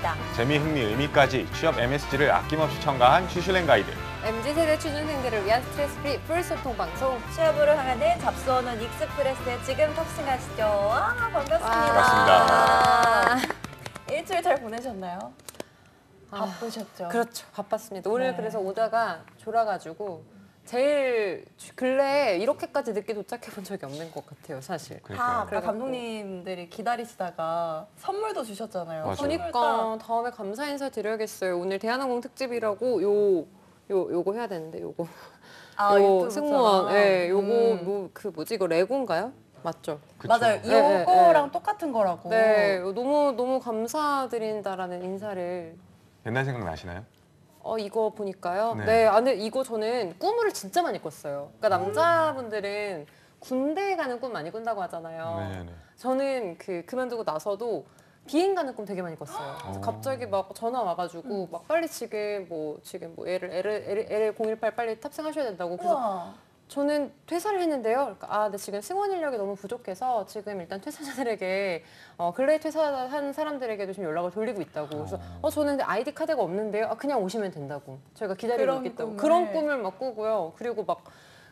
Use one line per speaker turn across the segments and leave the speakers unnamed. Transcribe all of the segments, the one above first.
있습니다.
재미, 흥미, 의미까지 취업 MSG를 아낌없이 첨가한 취슐랭 가이드.
MZ세대 취준생들을 위한 스트레스 프리 풀 소통 방송.
취업으로 향하는 잡수어는 익스프레스에 지금 탑승하시죠. 반갑습니다.
반갑습니다.
일주일 잘 보내셨나요? 바쁘셨죠?
그렇죠. 바빴습니다. 오늘
네.
그래서 오다가 졸아가지고 제일 근래에 이렇게까지 늦게 도착해 본 적이 없는 것 같아요, 사실.
다
그래갖고.
감독님들이 기다리시다가 선물도 주셨잖아요.
맞아요.
그러니까 다음에 감사 인사 드려야겠어요. 오늘 대한항공 특집이라고 요거 해야 되는데 요거.
아,
요
유튜브
승무원. 예, 요거
음.
그 뭐지 이거 레고인가요? 맞죠?
그쵸?
맞아요.
네,
이거랑
네.
똑같은 거라고.
네, 너무 감사드린다라는 인사를.
옛날 생각 나시나요?
이거 보니까요.
네.
네, 근데 이거 저는 꿈을 진짜 많이 꿨어요. 그러니까 남자분들은 군대에 가는 꿈 많이 꾼다고 하잖아요.
네네.
저는 그만두고 나서도 비행 가는 꿈 되게 많이 꿨어요. 그래서 갑자기 막 전화 와가지고 막 빨리 지금 뭐 LL018 빨리 탑승하셔야 된다고. 그래서
우와.
저는 퇴사를 했는데요. 그러니까 근데 지금 승원 인력이 너무 부족해서 지금 일단 퇴사자들에게 근래에 퇴사한 사람들에게도 지금 연락을 돌리고 있다고. 그래서 저는 근데 아이디 카드가 없는데요. 그냥 오시면 된다고. 저희가 기다리고
그런
있겠다고.
꿈을.
그런 꿈을 막 꾸고요. 그리고 막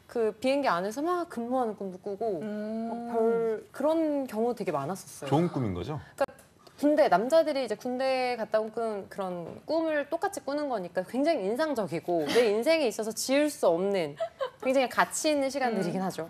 그 비행기 안에서 막 근무하는 꿈도 꾸고 그런 경우 되게 많았었어요.
좋은 꿈인 거죠?
군대 남자들이 이제 군대 갔다 온 그런 꿈을 똑같이 꾸는 거니까 굉장히 인상적이고 내 인생에 있어서 지울 수 없는 굉장히 가치 있는 시간들이긴 하죠.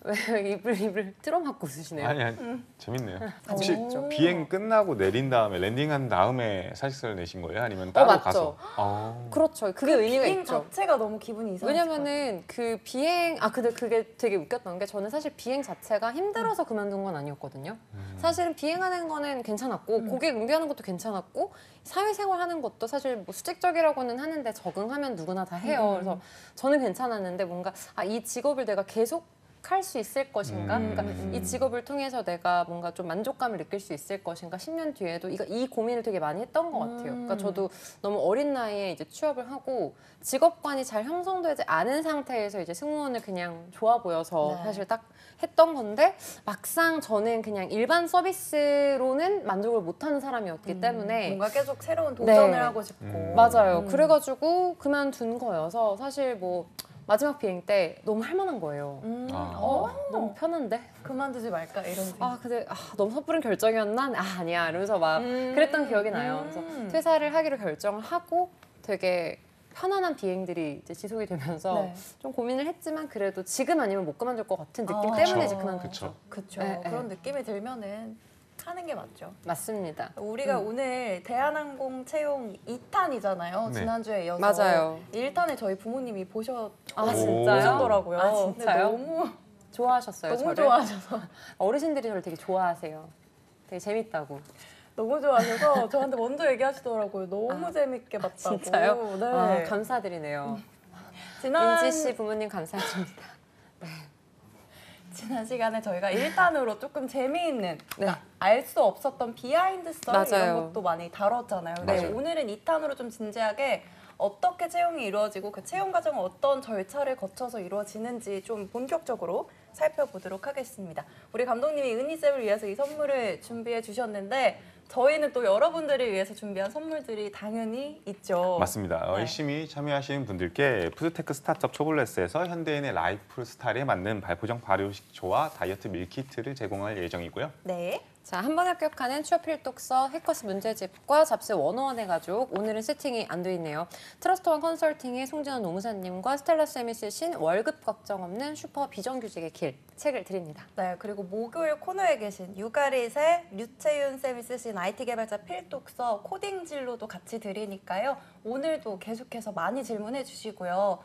왜 입을 틀어막고 웃으시네요.
아니, 재밌네요. 혹시
오.
비행 끝나고 내린 다음에 랜딩한 다음에 사직서를 내신 거예요? 아니면 따로
맞죠.
가서?
그렇죠. 그게 의미가
비행
있죠.
자체가 너무 기분이 이상해요.
왜냐면은 그 비행 근데 그게 되게 웃겼던 게 저는 사실 비행 자체가 힘들어서 그만둔 건 아니었거든요. 사실은 비행하는 거는 괜찮았고 고객 응대하는 것도 괜찮았고 사회생활 하는 것도 사실 뭐 수직적이라고는 하는데 적응하면 누구나 다 해요. 그래서 저는 괜찮았는데 뭔가 이 직업을 내가 계속 할 수 있을 것인가? 그러니까 이 직업을 통해서 내가 뭔가 좀 만족감을 느낄 수 있을 것인가? 10년 뒤에도 이 고민을 되게 많이 했던 것 같아요. 그러니까 저도 너무 어린 나이에 이제 취업을 하고 직업관이 잘 형성되지 않은 상태에서 이제 승무원을 그냥 좋아 보여서
네.
사실 딱 했던 건데 막상 저는 그냥 일반 서비스로는 만족을 못하는 사람이었기 때문에
뭔가 계속 새로운 도전을
네.
하고 싶고.
맞아요. 그래가지고 그만둔 거여서 사실 뭐 마지막 비행 때 너무 할 만한 거예요. 너무 편한데?
그만두지 말까 이런 생각.
근데 너무 섣부른 결정이었나? 아니야 이러면서 막 그랬던 기억이 나요. 그래서 퇴사를 하기로 결정을 하고 되게 편안한 비행들이 이제 지속이 되면서
네.
좀 고민을 했지만 그래도 지금 아니면 못 그만둘 것 같은 느낌
그쵸.
때문에 이제 그만뒀죠.
그렇죠.
네, 네.
그런 느낌이 들면은 하는 게 맞죠.
맞습니다.
우리가 오늘 대한항공 채용 2탄이잖아요.
네.
지난주에 이어서.
맞아요.
1탄에 저희 부모님이
진짜요?
보셨더라고요.
진짜요?
근데 너무
좋아하셨어요,
너무
저를?
좋아하셔서.
어르신들이 저를 되게 좋아하세요. 되게 재밌다고.
너무 좋아하셔서 저한테 먼저 얘기하시더라고요. 너무 재밌게 봤다고.
진짜요?
네.
감사드리네요.
지난
은지 씨 부모님 감사드립니다.
지난 시간에 저희가 1탄으로 조금 재미있는
네.
알 수 없었던 비하인드 스토리
맞아요.
이런 것도 많이 다뤘잖아요. 근데
맞아요.
오늘은 2탄으로 좀 진지하게 어떻게 채용이 이루어지고 그 채용 과정은 어떤 절차를 거쳐서 이루어지는지 좀 본격적으로 살펴보도록 하겠습니다. 우리 감독님이 은희쌤을 위해서 이 선물을 준비해 주셨는데 저희는 또 여러분들을 위해서 준비한 선물들이 당연히 있죠.
맞습니다.
네.
열심히 참여하시는 분들께 푸드테크 스타트업 초볼레스에서 현대인의 라이프 스타일에 맞는 발포정 발효식초와 다이어트 밀키트를 제공할 예정이고요.
네.
자, 한 번에 합격하는 취업 필독서 해커스 문제집과 잡스 101의 가족. 오늘은 세팅이 안 돼 있네요. 트러스트원 컨설팅의 송진원 노무사님과 스텔라쌤이 쓰신 월급 걱정 없는 슈퍼 비정규직의 길 책을 드립니다.
네, 그리고 목요일 코너에 계신 유가릿의 류채윤 쌤이 쓰신 IT 개발자 필독서 코딩 진로도 같이 드리니까요. 오늘도 계속해서 많이 질문해 주시고요.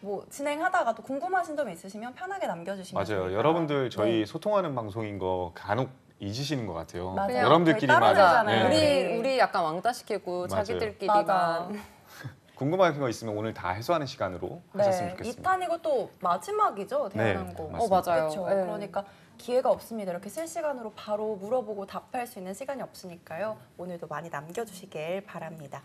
뭐 진행하다가도 궁금하신 점 있으시면 편하게 남겨주시면
맞아요.
저희가
여러분들 저희
네.
소통하는 방송인 거 간혹 잊으시는 것 같아요.
맞아요.
여러분들끼리만.
저희 따로 하잖아요.
네.
우리 약간 왕따 시키고
맞아요.
자기들끼리만.
맞아.
궁금한 거 있으면 오늘 다 해소하는 시간으로 하셨으면 좋겠습니다.
2탄이고 또 마지막이죠, 대한항공.
네, 맞습니다.
맞아요.
그렇죠.
네.
그러니까 기회가 없습니다. 이렇게 실시간으로 바로 물어보고 답할 수 있는 시간이 없으니까요. 오늘도 많이 남겨주시길 바랍니다.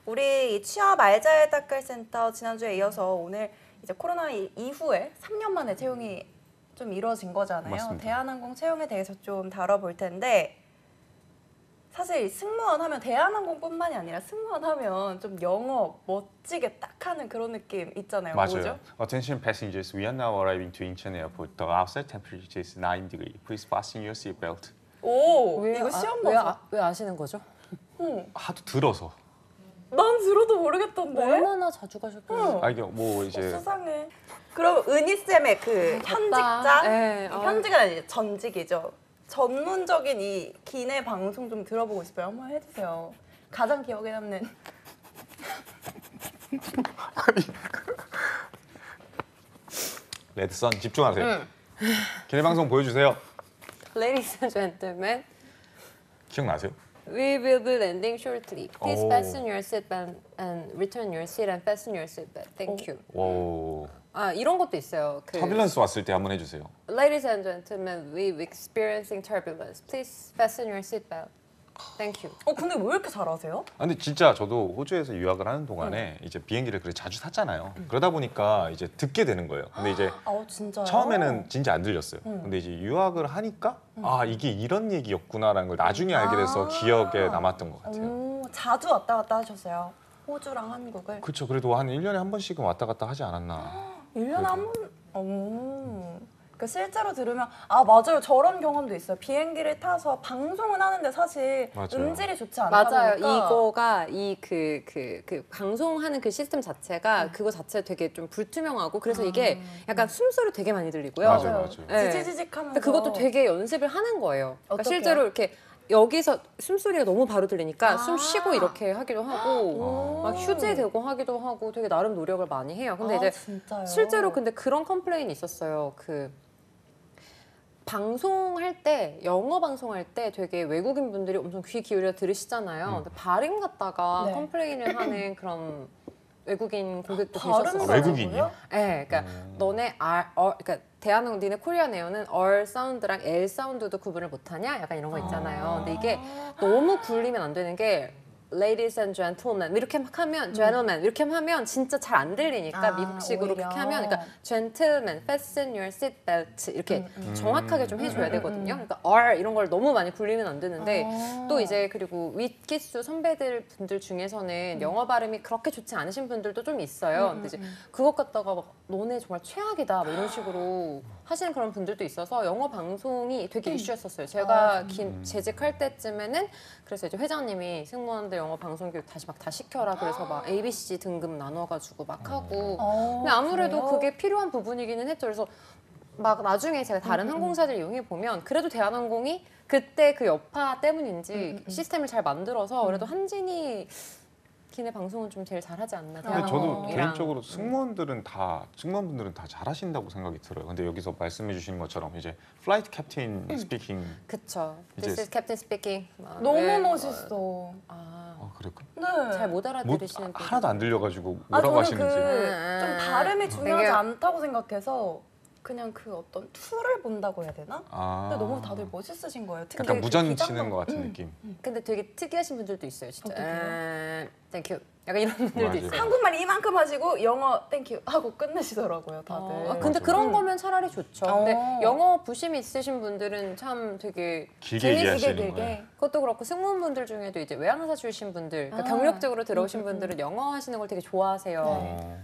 우리 이 취업 알자의 닦을센터 지난주에 이어서 오늘 이제 코로나 이후에 3년 만에 채용이 좀 이루어진 거잖아요.
맞습니다.
대한항공 채용에 대해서 좀 다뤄볼 텐데 사실 승무원 하면 대한항공뿐만이 아니라 승무원 하면 좀 영어 멋지게 딱 하는 그런 느낌 있잖아요.
맞아요.
뭐죠?
Attention passengers, we are now arriving to Incheon Airport. The outside temperature is 9 degrees. Please fasten your seatbelt.
오, 이거 시험 봐서.
왜 아시는 거죠?
하도 들어서.
난 들어도 모르겠던데.
얼마나 자주 가셨길래?
아 이게 뭐 이제
수상해. 그럼 은희쌤의 그 현직자,
네,
현직은 아니죠, 전직이죠. 전문적인 이 기내 방송 좀 들어보고 싶어요. 한번 해주세요. 가장 기억에 남는.
레드선 집중하세요. 기내 방송 보여주세요.
Ladies and gentlemen,
기억나세요?
we will be landing shortly. Please
오.
fasten your seatbelt and return your seat and fasten your seatbelt. Thank you.
와.
아 이런 것도 있어요. 그
터뷸런스 왔을 때 한번 해주세요.
Ladies and gentlemen, we're experiencing turbulence. Please fasten your seatbelt. Thank you.
근데 왜 이렇게 잘하세요?
아, 근데 진짜 저도 호주에서 유학을 하는 동안에 이제 비행기를 그래 자주 탔잖아요. 그러다 보니까 이제 듣게 되는 거예요. 근데 이제
진짜요?
처음에는 진짜 안 들렸어요. 근데 이제 유학을 하니까 아 이게 이런 얘기였구나라는 걸 나중에 알게 돼서 기억에 남았던 것 같아요.
자주 왔다 갔다 하셨어요. 호주랑 한국을.
그렇죠. 그래도 한 1년에 한 번씩은 왔다 갔다 하지 않았나.
1년에 한 번. 그 실제로 들으면 맞아요. 저런 경험도 있어요. 비행기를 타서 방송은 하는데 사실
맞아요.
음질이 좋지 않다
맞아요.
보니까
이거가 이 그 방송하는 그 시스템 자체가 그거 자체 되게 좀 불투명하고 그래서 이게 약간 숨소리 되게 많이 들리고요.
맞아요.
네.
지지직하면서
근데 그것도 되게 연습을 하는 거예요. 그러니까
어떻게요?
실제로 이렇게 여기서 숨소리가 너무 바로 들리니까
아.
숨 쉬고 이렇게 하기도 하고 막 휴지 대고 하기도 하고 되게 나름 노력을 많이 해요. 근데 이제
진짜요?
실제로 근데 그런 컴플레인이 있었어요. 그 방송할 때 영어 방송할 때 되게 외국인 분들이 엄청 귀 기울여 들으시잖아요. 근데 발음 갖다가
네.
컴플레인을 하는 그런 외국인 고객도
발음
계셨어요.
외국인이요?
네, 그러니까 너네 그러니까 대한항공 니네 코리안 에어는 R 사운드랑 L 사운드도 구분을 못하냐? 약간 이런 거 있잖아요. 근데 이게 너무 굴리면 안 되는 게 Ladies and gentlemen 이렇게 막 하면 gentlemen 이렇게 하면 진짜 잘 안 들리니까 미국식으로
오히려.
그렇게 하면 그러니까 gentlemen fasten your seat belt 이렇게 정확하게 좀 해줘야 되거든요. 그러니까 R 이런 걸 너무 많이 굴리면 안 되는데 또 이제 그리고 윗기수 선배들 분들 중에서는 영어 발음이 그렇게 좋지 않으신 분들도 좀 있어요. 근데 이제 그것 갖다가 막 너네 정말 최악이다 뭐 이런 식으로 하시는 그런 분들도 있어서 영어 방송이 되게 이슈였었어요. 제가 재직할 때쯤에는 그래서 이제 회장님이 승무원들 영어 방송 교육 다시 막 다 시켜라 그래서 막 ABC 등급 나눠가지고 막 하고 근데 아무래도
그래요?
그게 필요한 부분이기는 했죠. 그래서 막 나중에 제가 다른 항공사들 이용해 보면 그래도 대한항공이 그때 그 여파 때문인지 시스템을 잘 만들어서 그래도 한진이 기내 방송은 좀 제일 잘하지 않나.
근데 저도
대한항공이랑.
개인적으로 승무원분들은 다 잘하신다고 생각이 들어요. 근데 여기서 말씀해 주신 것처럼 이제 플라이트 캡틴 스피킹
그쵸.
이제-
This is Captain speaking. 막
너무
왜,
멋있어.
아,
네.
잘 못
뭐,
알아들으시는 분.
하나도 안 들려가지고
저는
뭐라고
그
하시는지.
좀 발음이 중요하지
되게-
않다고 생각해서 그냥 그 어떤 툴을 본다고 해야 되나?
아,
근데 너무 다들 멋있으신 거예요. 특히
약간
그
무전
기장감.
치는 것 같은 느낌.
근데 되게 특이하신 분들도 있어요, 진짜.
어떡해요?
땡큐. 약간 이런 분들도
맞아요.
있어요.
한국말 이만큼 하시고 영어 땡큐 하고 끝내시더라고요, 다들.
근데
맞아요.
그런 거면 차라리 좋죠. 근데
어.
영어 부심이 있으신 분들은 참 되게
길게 얘기하시는
길게.
거예요.
그것도 그렇고 승무원분들 중에도 이제 외항사 출신 분들, 그러니까
아.
경력적으로 들어오신 분들은 영어 하시는 걸 되게 좋아하세요.
어.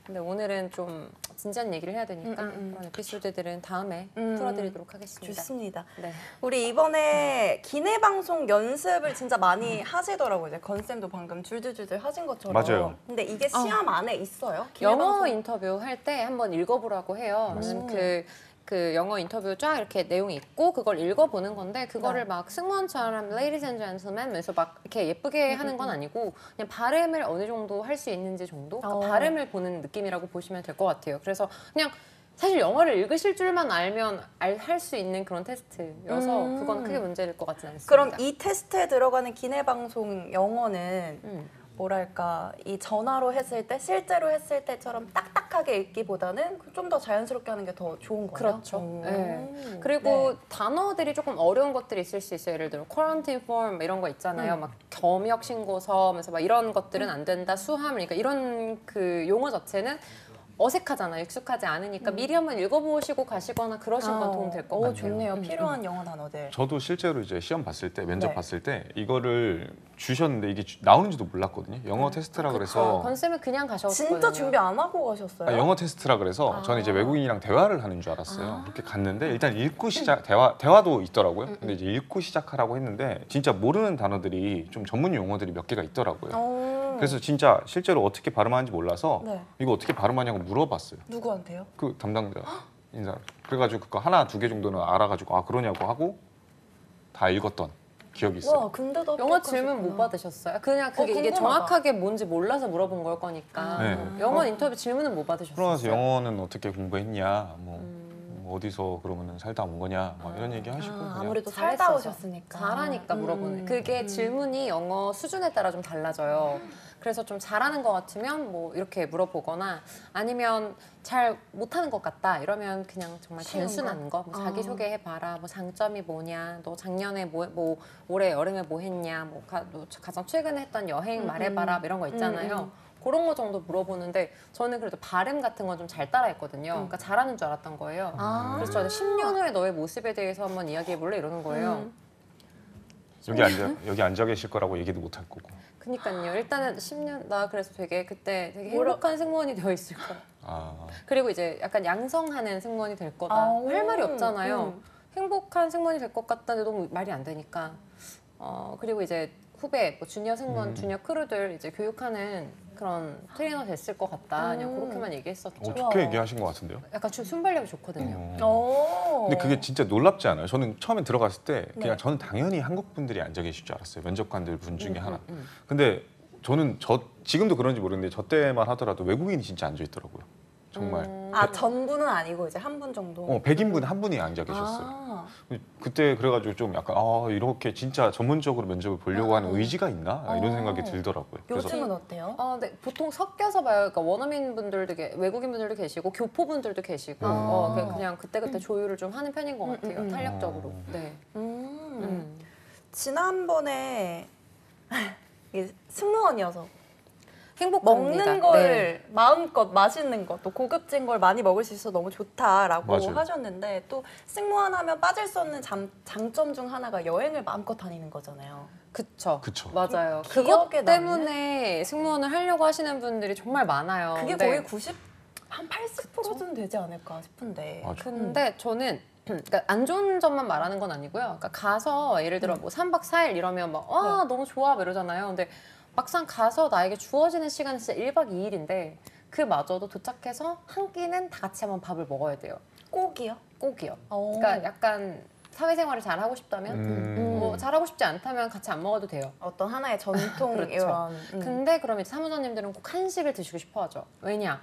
근데 오늘은 좀 진지한 얘기를 해야 되니까 그런 에피소드들은 다음에 풀어드리도록 하겠습니다.
좋습니다.
네.
우리 이번에 기내 방송 연습을 진짜 많이 하시더라고요. 이제 건쌤도 방금 줄줄줄줄 하신 것처럼.
맞아요.
근데 이게 시험 안에 있어요? 기내
영어
방송?
인터뷰 할 때 한번 읽어보라고 해요. 그 영어 인터뷰 쫙 이렇게 내용이 있고 그걸 읽어보는 건데 그거를 막 승무원처럼 ladies and gentlemen 그래서 막 이렇게 예쁘게 하는 건 아니고 그냥 발음을 어느 정도 할 수 있는지 정도 그러니까 발음을 보는 느낌이라고 보시면 될 것 같아요. 그래서 그냥 사실 영어를 읽으실 줄만 알면 할 수 있는 그런 테스트여서 그건 크게 문제일 것 같지는 않습니다.
그럼 이 테스트에 들어가는 기내 방송 영어는 뭐랄까 이 전화로 했을 때 실제로 했을 때처럼 딱딱하게 읽기보다는 좀 더 자연스럽게 하는 게 더 좋은 거예요.
그렇죠.
오.
네. 그리고
네.
단어들이 조금 어려운 것들이 있을 수 있어요. 예를 들어 quarantine form 이런 거 있잖아요. 막 겸역 신고서 하면서 막 이런 것들은 안 된다. 수함 그러니까 이런 그 용어 자체는 어색하잖아요. 익숙하지 않으니까 미리 한번 읽어보시고 가시거나 그러신 건 도움 될 것 같아요.
좋네요. 필요한 영어 단어들.
저도 실제로 이제 시험 봤을 때 면접
네.
봤을 때 이거를 주셨는데 이게 나오는지도 몰랐거든요. 영어 테스트라 그래서
건쌤은 그냥 가셨거든요.
진짜 준비 안 하고 가셨어요?
영어 테스트라 그래서
아.
저는 이제 외국인이랑 대화를 하는 줄 알았어요. 그렇게 갔는데 일단 읽고 시작 대화도 있더라고요. 근데 이제 읽고 시작하라고 했는데 진짜 모르는 단어들이 좀 전문 용어들이 몇 개가 있더라고요. 그래서 진짜 실제로 어떻게 발음하는지 몰라서
네.
이거 어떻게 발음하냐고 물어봤어요.
누구한테요?
그 담당자 인사. 그래가지고 그거 하나 두 개 정도는 알아가지고 아 그러냐고 하고 다 읽었던 기억이 있어요.
와, 근데도
영어 질문 못 받으셨어요? 그냥 그게 이게
궁금하다.
정확하게 뭔지 몰라서 물어본 걸 거니까.
네.
영어 인터뷰 질문은 못 받으셨어요?
그러면서 영어는 어떻게 공부했냐, 뭐 어디서 그러면은 살다 온 거냐, 막 이런 얘기 하시고 그냥
아무래도
잘했어서.
살다 오셨으니까.
잘하니까 물어보는. 그게 질문이 영어 수준에 따라 좀 달라져요. 그래서 좀 잘하는 것 같으면 뭐 이렇게 물어보거나 아니면 잘 못하는 것 같다 이러면 그냥 정말
쉬운
단순한 거, 뭐 자기 소개해봐라, 뭐 장점이 뭐냐, 너 작년에 뭐 올해 여름에 뭐 했냐, 뭐 가장 최근에 했던 여행 말해봐라 뭐 이런 거 있잖아요. 그런 거 정도 물어보는데 저는 그래도 발음 같은 건 좀 잘 따라했거든요. 그러니까 잘하는 줄 알았던 거예요. 그래서 저는 10년 후에 너의 모습에 대해서 한번 이야기해볼래 이러는 거예요.
여기 앉아 계실 거라고 얘기도 못 할 거고.
그니까요. 일단은 10년 나 그래서 되게 그때 되게 행복한 승무원이 되어 있을 거야.
아,
그리고 이제 약간 양성하는 승무원이 될 거다. 할 말이 없잖아요. 행복한 승무원이 될 것 같다는데 너무 말이 안 되니까. 그리고 이제 후배, 뭐 주니어 승무원, 주니어 크루들 이제 교육하는 그런 트레이너 됐을 것 같다. 그냥 그렇게만 얘기했었죠.
어떻게 얘기하신 것 같은데요?
약간 순발력이 좋거든요.
오.
근데 그게 진짜 놀랍지 않아요? 저는 처음에 들어갔을 때 그냥
네.
저는 당연히 한국 분들이 앉아 계실 줄 알았어요. 면접관들 분 중에 하나. 근데 저는 지금도 그런지 모르겠는데 저 때만 하더라도 외국인이 진짜 앉아 있더라고요. 정말.
아, 전부는 아니고 이제 한 분 정도.
백인분 한 분이 앉아 계셨어요.
아.
그때 그래가지고 좀 약간 이렇게 진짜 전문적으로 면접을 보려고 하는 의지가 있나 이런 생각이 들더라고요. 그래서
요즘은 어때요?
네, 보통 섞여서 봐요. 그러니까 원어민 분들도 외국인 분들도 계시고 교포 분들도 계시고 그냥 그때그때 조율을 좀 하는 편인 것 같아요. 탄력적으로. 네.
지난번에 이게 승무원이어서
행복합니다.
먹는 걸
네.
마음껏 맛있는 것, 또 고급진 걸 많이 먹을 수 있어서 너무 좋다라고
맞아요.
하셨는데 또 승무원 하면 빠질 수 없는 장점 중 하나가 여행을 마음껏 다니는 거잖아요.
그쵸.
그쵸.
맞아요.
기억에
그것
남는?
때문에 승무원을 하려고 하시는 분들이 정말 많아요.
그게
근데
거의 80% 되지 않을까 싶은데.
맞아.
근데 저는 그러니까 안 좋은 점만 말하는 건 아니고요. 그러니까 가서 예를 들어 뭐 3박 4일 이러면 막 너무 좋아 막 이러잖아요. 근데 막상 가서 나에게 주어지는 시간은 진짜 1박 2일인데 그마저도 도착해서 한 끼는 다 같이 한번 밥을 먹어야 돼요.
꼭이요?
꼭이요.
오.
그러니까 약간 사회생활을 잘 하고 싶다면 뭐 잘하고 싶지 않다면 같이 안 먹어도 돼요.
어떤 하나의 전통
그렇죠.
이런.
근데 그럼 이제 사무장님들은 꼭 한식을 드시고 싶어 하죠. 왜냐?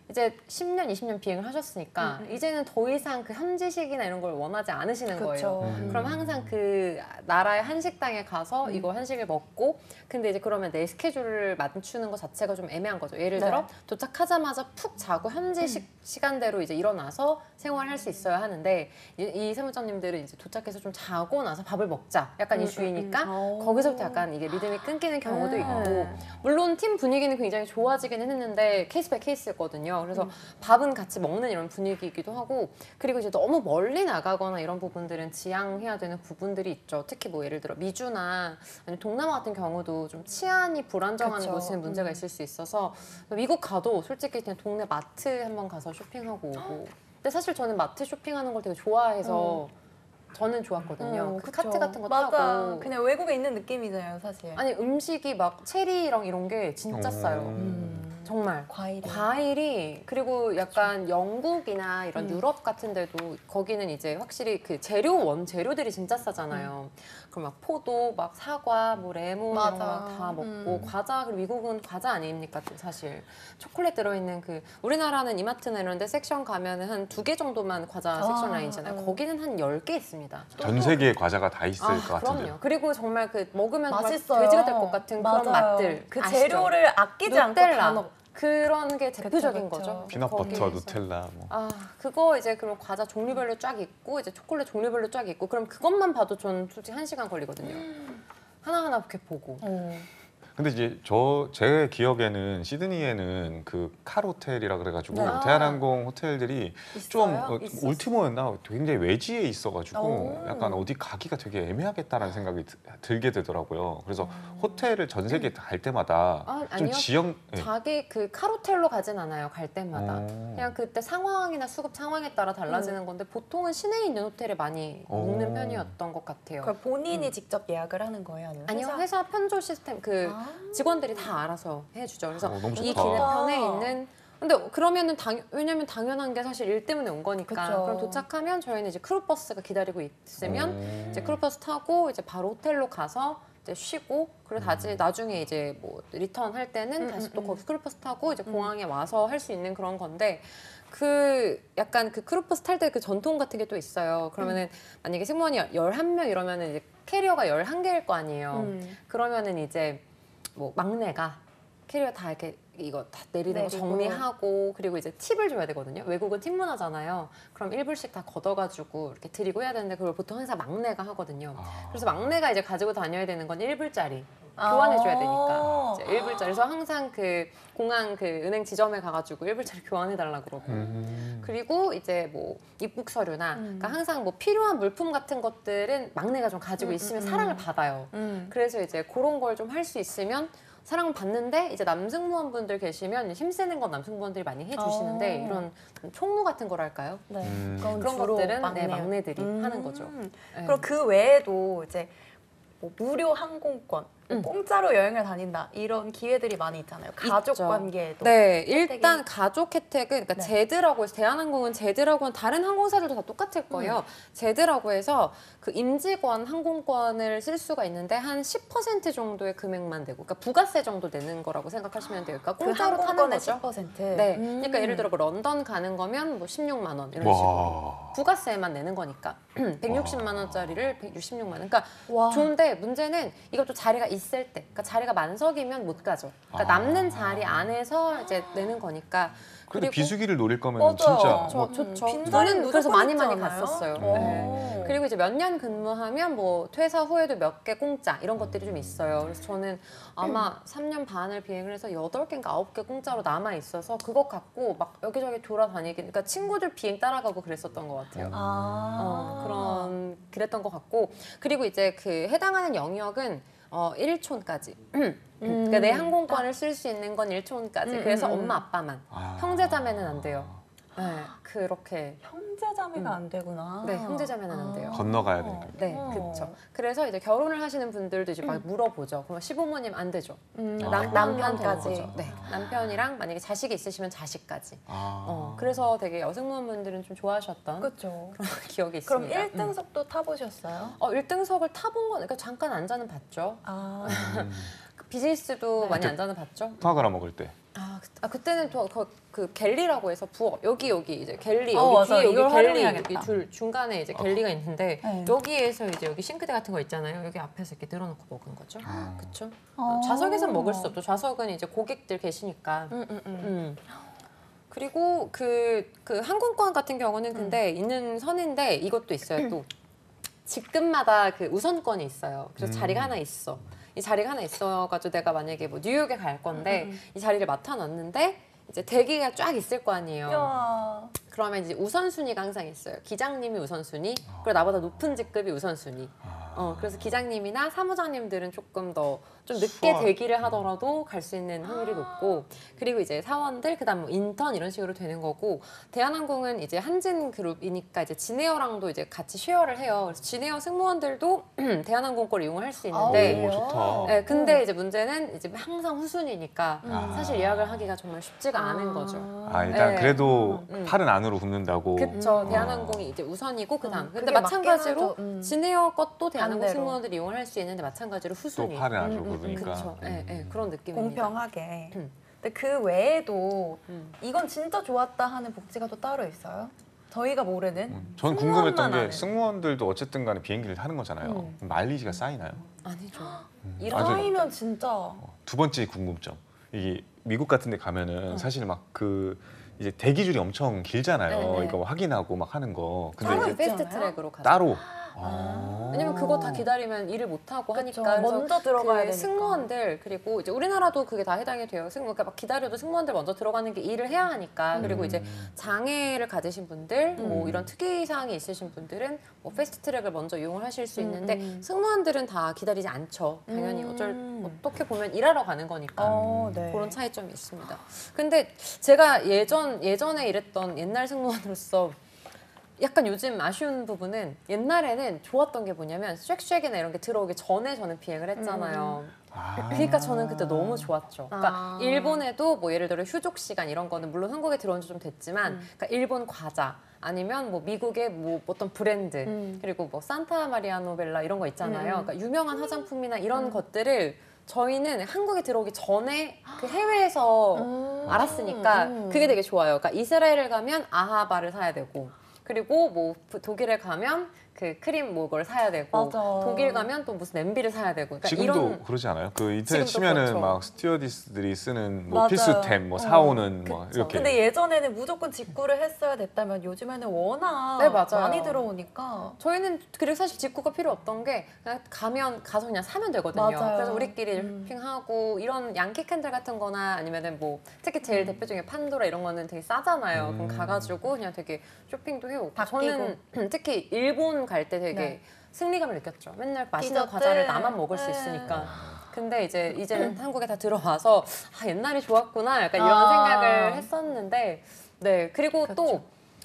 이제 10년, 20년 비행을 하셨으니까 이제는 더 이상 그 현지식이나 이런 걸 원하지 않으시는 거예요. 그럼 항상 그 나라의 한식당에 가서 이거 한식을 먹고 근데 이제 그러면 내 스케줄을 맞추는 것 자체가 좀 애매한 거죠. 예를 들어 도착하자마자 푹 자고 현지식 시간대로 이제 일어나서 생활할 수 있어야 하는데 이 사무장님들은 이제 도착해서 좀 자고 나서 밥을 먹자. 약간 이 주의니까 거기서부터 약간 이게 리듬이 끊기는 경우도 있고 물론 팀 분위기는 굉장히 좋아지긴 했는데 케이스 바이 케이스였거든요. 그래서 밥은 같이 먹는 이런 분위기이기도 하고 그리고 이제 너무 멀리 나가거나 이런 부분들은 지양해야 되는 부분들이 있죠. 특히 뭐 예를 들어 미주나 아니면 동남아 같은 경우도 좀 치안이 불안정한
그쵸.
곳에는 문제가 있을 수 있어서 미국 가도 솔직히 그냥 동네 마트 한번 가서 쇼핑하고 오고 근데 사실 저는 마트 쇼핑하는 걸 되게 좋아해서 저는 좋았거든요. 그
그쵸.
카트 같은 거
맞아.
타고
그냥 외국에 있는 느낌이잖아요, 사실.
아니 음식이 막 체리랑 이런 게 진짜 싸요. 정말 과일이 그리고 약간 영국이나 이런 유럽 같은 데도 거기는 이제 확실히 그 원재료들이 진짜 싸잖아요. 그럼 막 포도, 막 사과, 뭐 레몬 이런 거 다 먹고 과자 그리고 미국은 과자 아닙니까 또 사실 초콜릿 들어있는 그 우리나라는 이마트나 이런 데 섹션 가면은 한 2개 정도만 과자 섹션 라인이잖아요. 거기는 한 10개 있습니다.
전 세계의 과자가 다 있을 것 같은데요.
그럼요. 그리고 정말 그 먹으면 정말
맛있어요.
돼지가 될 것 같은 그런
맞아요.
맛들
그
아시죠?
재료를 아끼지 않고 다
누텔라
넣어.
그런 게 대표적인
그쵸.
거죠.
피넛버터,
거기에서.
누텔라 뭐.
그거 이제 그럼 과자 종류별로 쫙 있고 이제 초콜릿 종류별로 쫙 있고 그럼 그것만 봐도 전 솔직히 1시간 걸리거든요. 하나하나 이렇게 보고.
근데 이제 제 기억에는 시드니에는 그 칼 호텔이라 그래가지고
네.
대한항공 호텔들이 좀
있어요?
있었어.
울티모였나 굉장히 외지에 있어가지고
오.
약간 어디 가기가 되게 애매하겠다라는 생각이 들게 되더라고요. 그래서 호텔을 전 세계 갈 때마다 좀
아니요.
지역
자기 그 카로텔로 가진 않아요. 갈 때마다.
어.
그냥 그때 상황이나 수급 상황에 따라 달라지는 건데 보통은 시내에 있는 호텔에 많이 묵는 편이었던 것 같아요.
그럼 본인이 직접 예약을 하는 거예요? 아니면
아니요, 회사 편조 시스템 그
아.
직원들이 다 알아서 해주죠. 그래서
너무
이
좋다.
기내편에 있는 근데 그러면은 왜냐면 당연한 게 사실 일 때문에 온 거니까.
그쵸.
그럼 도착하면 저희는 이제 크루버스가 기다리고 있으면
오.
이제 크루버스 타고 이제 바로 호텔로 가서 이제 쉬고 그리고 나중에 이제 뭐 리턴 할 때는 다시 또 거기 크루버스 타고 이제 공항에 와서 할 수 있는 그런 건데 그 약간 그 크루버스 탈 때 그 전통 같은 게 또 있어요. 그러면은 만약에 승무원이 11명 이러면은 이제 캐리어가 11개일 거 아니에요. 그러면은 이제 뭐 막내가 캐리어 다 이렇게 이거 다 내리는 거
내리고.
정리하고 그리고 이제 팁을 줘야 되거든요. 외국은 팁 문화잖아요. 그럼 1불씩 다 걷어가지고 이렇게 드리고 해야 되는데 그걸 보통 항상 막내가 하거든요. 그래서 막내가 이제 가지고 다녀야 되는 건 1불짜리. 교환해줘야 되니까 이제 1불짜리. 그래서 항상 그 공항 그 은행 지점에 가가지고 1불짜리 교환해달라 그러고 그리고 이제 뭐 입국 서류나 그러니까 항상 뭐 필요한 물품 같은 것들은 막내가 좀 가지고 있으면 사랑을 받아요. 그래서 이제 그런 걸 좀 할 수 있으면 사랑을 받는데 이제 남승무원분들 계시면 힘쓰는 건 남승무원들이 많이 해주시는데 이런 총무 같은 거랄까요?
네.
그런
주로
것들은
막내요.
막내들이 하는 거죠. 네.
그럼 그 외에도 이제 뭐 무료 항공권, 뭐 공짜로 여행을 다닌다 이런 기회들이 많이 있잖아요. 가족
있죠.
관계에도.
네, 일단 가족 혜택은 그러니까
네.
제드라고 해서 대한항공은 제드라고는 다른 항공사들도 다 똑같을 거예요. 제드라고 해서 그 임직원 항공권을 쓸 수가 있는데 한 10% 정도의 금액만 되고, 그러니까 부가세 정도 내는 거라고 생각하시면 돼요. 그러니까
그
공짜로 타는
항공권의
거죠.
10%.
네, 그러니까 예를 들어 뭐 런던 가는 거면 뭐 16만 원 이런 식으로
와.
부가세만 내는 거니까 160만 원짜리를 166만 원. 그러니까
와.
좋은데 문제는 이것도 자리가 있을 때, 그러니까 자리가 만석이면 못 가죠. 그러니까 남는 자리 안에서 이제 내는 거니까.
근데
그리고
비수기를 노릴 거면
맞아요.
진짜
좋죠.
빈자리는
저는 그래서
무조건
많이
있지
많이
않아요?
갔었어요.
오.
네. 그리고 이제 몇 년 근무하면 뭐 퇴사 후에도 몇 개 공짜 이런 것들이 좀 있어요. 그래서 저는 아마 3년 반을 비행을 해서 8개인가 9개 공짜로 남아 있어서 그거 갖고 막 여기저기 돌아다니기, 그러니까 친구들 비행 따라가고 그랬었던 것 같아요. 그랬던 것 같고, 그리고 이제 그 해당하는 영역은 1촌까지. 그러니까 내 항공권을 쓸 수 있는 건 1촌까지. 그래서 엄마 아빠만. 형제자매는 안 돼요. 네, 그렇게.
형제자매가 안 되구나.
네, 형제자매는 안 돼요.
건너가야 되니까.
네, 그렇죠. 그래서 이제 결혼을 하시는 분들도 이제 막 물어보죠. 그러면 시부모님 안 되죠. 남편까지.
남편까지.
네, 남편이랑 만약에 자식이 있으시면 자식까지.
아.
그래서 되게 여승무원분들은 좀 좋아하셨던
그렇죠.
그런 기억이
그럼
있습니다.
1등석도 타보셨어요?
1등석을 타본 건, 그러니까 잠깐 앉아는 봤죠.
아,
비즈니스도 많이 앉아는 봤죠.
파가라 먹을 때.
그때는 또 그 갤리라고 해서 여기 이제 갤리
맞아요.
여기 뒤에
이걸
여기 갤리
활용해야겠다.
여기 중간에 이제 갤리가 있는데
네.
여기에서 이제 여기 싱크대 같은 거 있잖아요. 여기 앞에서 이렇게 늘어놓고 먹은 거죠. 그렇죠.
어.
좌석에서는 먹을 수 없죠. 좌석은 이제 고객들 계시니까. 그리고 그 항공권 같은 경우는 근데 있는 선인데 이것도 있어요. 또 직급마다 그 우선권이 있어요. 그래서 자리가 하나 있어. 이 자리가 하나 있어가지고 내가 만약에 뭐 뉴욕에 갈 건데 이 자리를 맡아놨는데 이제 대기가 쫙 있을 거 아니에요.
야.
그러면 이제 우선순위가 항상 있어요. 기장님이 우선순위, 그리고 나보다 높은 직급이 우선순위. 그래서 기장님이나 사무장님들은 조금 더 좀 늦게 대기를 하더라도 갈 수 있는 확률이 높고, 그리고 이제 사원들, 그다음 뭐 인턴 이런 식으로 되는 거고, 대한항공은 이제 한진그룹이니까 이제 진에어랑도 이제 같이 쉐어를 해요. 그래서 진에어 승무원들도 대한항공 걸 이용을 할 수 있는데,
오, 좋다.
네, 근데 이제 문제는 이제 항상 후순위니까 사실 예약을 하기가 정말 쉽지가 않은 거죠.
일단
네.
그래도 팔은 안으로 굽는다고.
그렇죠. 대한항공이 이제 우선이고 그다음. 근데
그게
마찬가지로
맞긴 하죠.
진에어 것도 대한항공
반대로.
승무원들이 이용을 할 수 있는데 마찬가지로
또
후순위.
팔은 안으로 굽으니까.
그렇죠. 그런 느낌입니다.
공평하게. 근데 그 외에도 이건 진짜 좋았다 하는 복지가 또 따로 있어요? 저희가 모르는?
전 궁금했던
승무원만
게
아는.
승무원들도 어쨌든 간에 비행기를 타는 거잖아요. 그럼 마일리지가 쌓이나요?
아니죠.
이러면 진짜
두 번째 궁금점. 이게 미국 같은 데 가면은 사실 막 이제 대기줄이 엄청 길잖아요.
네, 네.
이거 확인하고 막 하는 거. 근데
따로
이제
있지
패스트
않아요?
트랙으로 가죠.
따로
왜냐면 그거 다 기다리면 일을 못 하고
그쵸.
하니까 그래서
먼저 들어가야 되니까.
승무원들 그리고 이제 우리나라도 그게 다 해당이 돼요. 그러니까 막 기다려도 승무원들 먼저 들어가는 게 일을 해야 하니까 그리고 이제 장애를 가지신 분들 뭐 이런 특이 사항이 있으신 분들은 뭐 패스트트랙을 먼저 이용을 하실 수 있는데 승무원들은 다 기다리지 않죠. 당연히 어떻게 보면 일하러 가는 거니까
네.
그런 차이점이 있습니다. 근데 제가 예전에 일했던 옛날 승무원으로서 약간 요즘 아쉬운 부분은 옛날에는 좋았던 게 뭐냐면 쉑쉑이나 이런 게 들어오기 전에 저는 비행을 했잖아요. 그러니까 저는 그때 너무 좋았죠. 그러니까 일본에도 뭐 예를 들어 휴족 시간 이런 거는 물론 한국에 들어온 지 좀 됐지만 그러니까 일본 과자 아니면 뭐 미국의 뭐 어떤 브랜드 그리고 뭐 산타 마리아 노벨라 이런 거 있잖아요. 그러니까 유명한 화장품이나 이런 것들을 저희는 한국에 들어오기 전에 그 해외에서 알았으니까 그게 되게 좋아요. 그러니까 이스라엘을 가면 아하바를 사야 되고 그리고 뭐 독일에 가면 그 크림 뭐걸 사야 되고
맞아.
독일 가면 또 무슨 냄비를 사야 되고 그러니까
지금도
이런
그러지 않아요? 그 인터넷
지금도
치면은
그렇죠.
막 스튜어디스들이 쓰는 뭐
맞아요.
필수템 뭐 사오는 뭐
그쵸.
이렇게.
근데 예전에는 무조건 직구를 했어야 됐다면 요즘에는 워낙
네, 맞아요.
많이 들어오니까
저희는 그리고 사실 직구가 필요 없던 게 그냥 가서 그냥 사면 되거든요.
맞아요.
그래서 우리끼리 쇼핑하고 이런 양키 캔들 같은 거나 아니면은 뭐 특히 제일 대표 중에 판도라 이런 거는 되게 싸잖아요. 그럼 가가지고 그냥 되게 쇼핑도 해오고
다
저는 특히 일본 갈 때 되게
네.
승리감을 느꼈죠. 맨날 맛있는
디저트.
과자를 나만 먹을 수
네.
있으니까. 근데 이제는 한국에 다 들어와서 옛날이 좋았구나 약간 이런
아.
생각을 했었는데 네 그리고
그렇죠.
또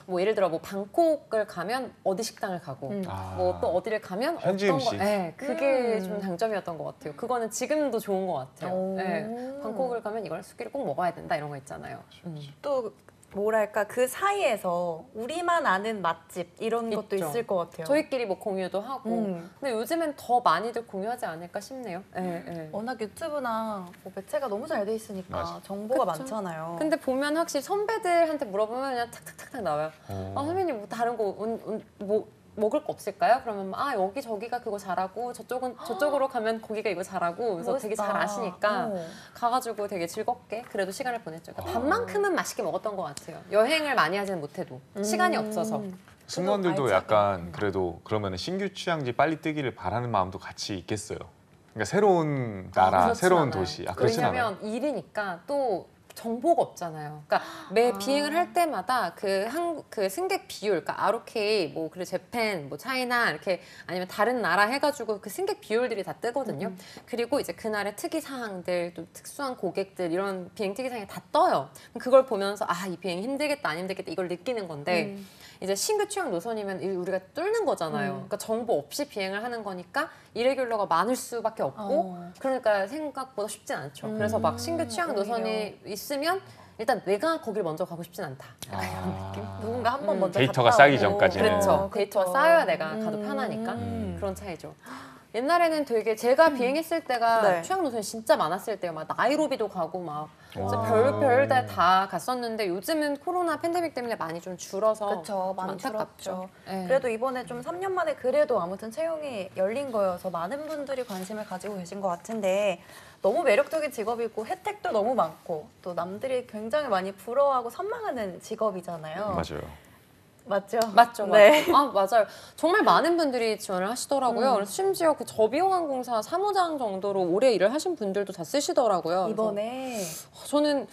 뭐 예를 들어 뭐 방콕을 가면 어디 식당을 가고 뭐 또 어디를 가면
현지
어떤
음식.
네, 그게 좀 장점이었던 것 같아요. 그거는 지금도 좋은 것 같아요.
오.
네, 방콕을 가면 이걸 수기를 꼭 먹어야 된다 이런 거 있잖아요.
또 뭐랄까 그 사이에서 우리만 아는 맛집 이런 것도
있죠.
있을 것 같아요.
저희끼리 뭐 공유도 하고 근데 요즘엔 더 많이들 공유하지 않을까 싶네요. 네, 네.
워낙 유튜브나 뭐 매체가 너무 잘 돼 있으니까
맞아.
정보가
그쵸.
많잖아요.
근데 보면 확실히 선배들한테 물어보면 그냥 탁탁탁탁 나와요. 선배님 뭐 다른 거 뭐 먹을 거 없을까요? 그러면 여기 저기가 그거 잘하고 저쪽으로 가면 거기가 이거 잘하고 그래서 되게 잘
멋있다.
아시니까 가가지고 되게 즐겁게 그래도 시간을 보냈죠. 그러니까 밥만큼은 맛있게 먹었던 것 같아요. 여행을 많이 하지는 못해도 시간이 없어서.
승무원들도
알차게.
약간 그래도 그러면은 신규 취향지 빨리 뜨기를 바라는 마음도 같이 있겠어요. 그러니까 새로운 나라,
그렇진
새로운
않아요.
도시. 그렇진 않아요.
왜냐면 일이니까 또 정보가 없잖아요. 그러니까 매 비행을 할 때마다 그 승객 비율, 그러니까 ROK, 뭐 그리고 재팬, 뭐 차이나 이렇게 아니면 다른 나라 해가지고 그 승객 비율들이 다 뜨거든요. 그리고 이제 그날의 특이 사항들, 또 특수한 고객들 이런 비행 특이 사항이 다 떠요. 그걸 보면서 이 비행 힘들겠다, 안 힘들겠다 이걸 느끼는 건데. 이제 신규 취향 노선이면 우리가 뚫는 거잖아요. 그러니까 정보 없이 비행을 하는 거니까 이레귤러가 많을 수밖에 없고 그러니까 생각보다 쉽진 않죠. 그래서 막 신규 취향 노선이 있으면 일단 내가 거길 먼저 가고 싶진 않다. 약간 이런 느낌?
누군가 한 번 먼저
데이터가
갔다
쌓이기
오고.
전까지는.
그렇죠. 데이터가 쌓여야 내가 가도 편하니까 그런 차이죠. 옛날에는 되게 제가 비행했을 때가
네.
취향 노선이 진짜 많았을 때요. 막 나이로비도 가고 막 진짜 별별 다 갔었는데 요즘은 코로나 팬데믹 때문에 많이 좀 줄어서
그렇죠. 많이
안타깝죠.
줄었죠.
네.
그래도 이번에 좀 3년 만에 그래도 아무튼 채용이 열린 거여서 많은 분들이 관심을 가지고 계신 것 같은데 너무 매력적인 직업이고 혜택도 너무 많고 또 남들이 굉장히 많이 부러워하고 선망하는 직업이잖아요.
맞아요.
맞죠?
맞죠,
네.
맞아요. 정말 많은 분들이 지원을 하시더라고요. 그래서 심지어 그 저비용항공사 사무장 정도로 오래 일을 하신 분들도 다 쓰시더라고요. 그래서
이번에
저는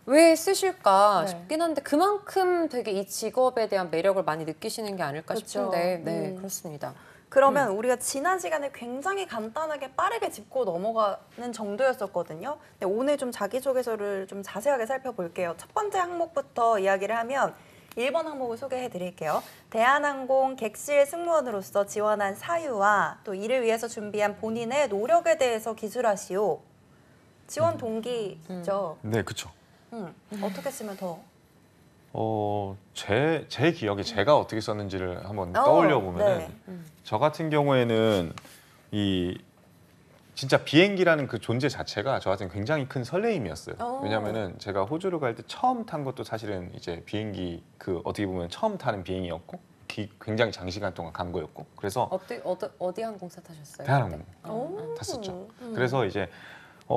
왜 쓰실까
네.
싶긴 한데 그만큼 되게 이 직업에 대한 매력을 많이 느끼시는 게 아닐까
그쵸.
싶은데 네 그렇습니다.
그러면 우리가 지난 시간에 굉장히 간단하게 빠르게 짚고 넘어가는 정도였었거든요. 근데 오늘 좀 자기소개서를 좀 자세하게 살펴볼게요. 첫 번째 항목부터 이야기를 하면 1번 항목을 소개해 드릴게요. 대한항공 객실 승무원으로서 지원한 사유와 또 이를 위해서 준비한 본인의 노력에 대해서 기술하시오. 지원 동기죠.
네, 그렇죠.
어떻게 쓰면 더?
제 기억에 제가 어떻게 썼는지를 한번 떠올려 보면은
네.
저 같은 경우에는 이 진짜 비행기라는 그 존재 자체가 저한테는 굉장히 큰 설레임이었어요. 왜냐면은 제가 호주를 갈 때 처음 탄 것도 사실은 이제 비행기 그 어떻게 보면 처음 타는 비행이었고 굉장히 장시간 동안 간 거였고 그래서
어디 항공사 타셨어요?
대한항공
그때?
탔었죠. 그래서 이제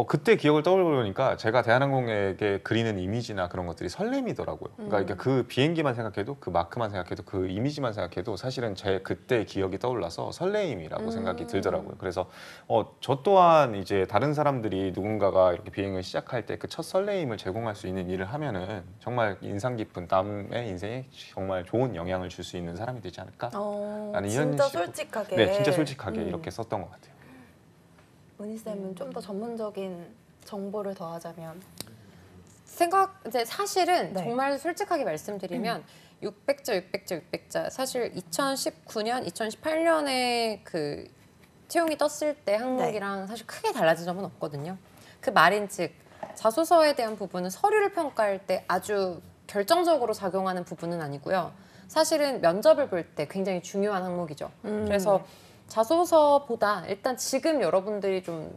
그때 기억을 떠올려보니까 제가 대한항공에게 그리는 이미지나 그런 것들이 설렘이더라고요. 그러니까 그 비행기만 생각해도 그 마크만 생각해도 그 이미지만 생각해도 사실은 제 그때 기억이 떠올라서 설레임이라고 생각이 들더라고요. 그래서 저 또한 이제 다른 사람들이 누군가가 이렇게 비행을 시작할 때 그 첫 설레임을 제공할 수 있는 일을 하면은 정말 인상 깊은 남의 인생에 정말 좋은 영향을 줄 수 있는 사람이 되지 않을까? 라는
진짜
식으로.
솔직하게.
네, 진짜 솔직하게 이렇게 썼던 것 같아요.
은희쌤은 좀 더 전문적인 정보를 더하자면
이제 사실은
네.
정말 솔직하게 말씀드리면 600자 사실 2019년, 2018년에 그 채용이 떴을 때 항목이랑 사실 크게 달라진 점은 없거든요. 그 말인즉 자소서에 대한 부분은 서류를 평가할 때 아주 결정적으로 작용하는 부분은 아니고요. 사실은 면접을 볼 때 굉장히 중요한 항목이죠. 그래서 자소서보다 일단 지금 여러분들이 좀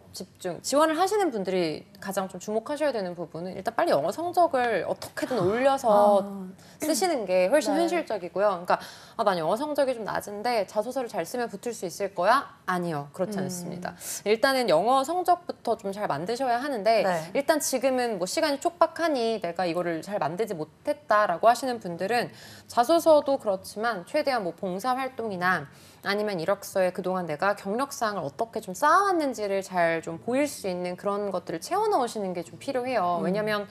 지원을 하시는 분들이 가장 좀 주목하셔야 되는 부분은 일단 빨리 영어 성적을 어떻게든 올려서 쓰시는 게 훨씬
네.
현실적이고요. 그러니까 난 영어 성적이 좀 낮은데 자소서를 잘 쓰면 붙을 수 있을 거야? 아니요. 그렇지 않습니다. 일단은 영어 성적부터 좀 잘 만드셔야 하는데
네.
일단 지금은 뭐 시간이 촉박하니 내가 이거를 잘 만들지 못했다라고 하시는 분들은 자소서도 그렇지만 최대한 뭐 봉사활동이나 아니면 이력서에 그동안 내가 경력사항을 어떻게 좀 쌓아왔는지를 잘 좀 보일 수 있는 그런 것들을 채워 넣으시는 게 좀 필요해요. 왜냐면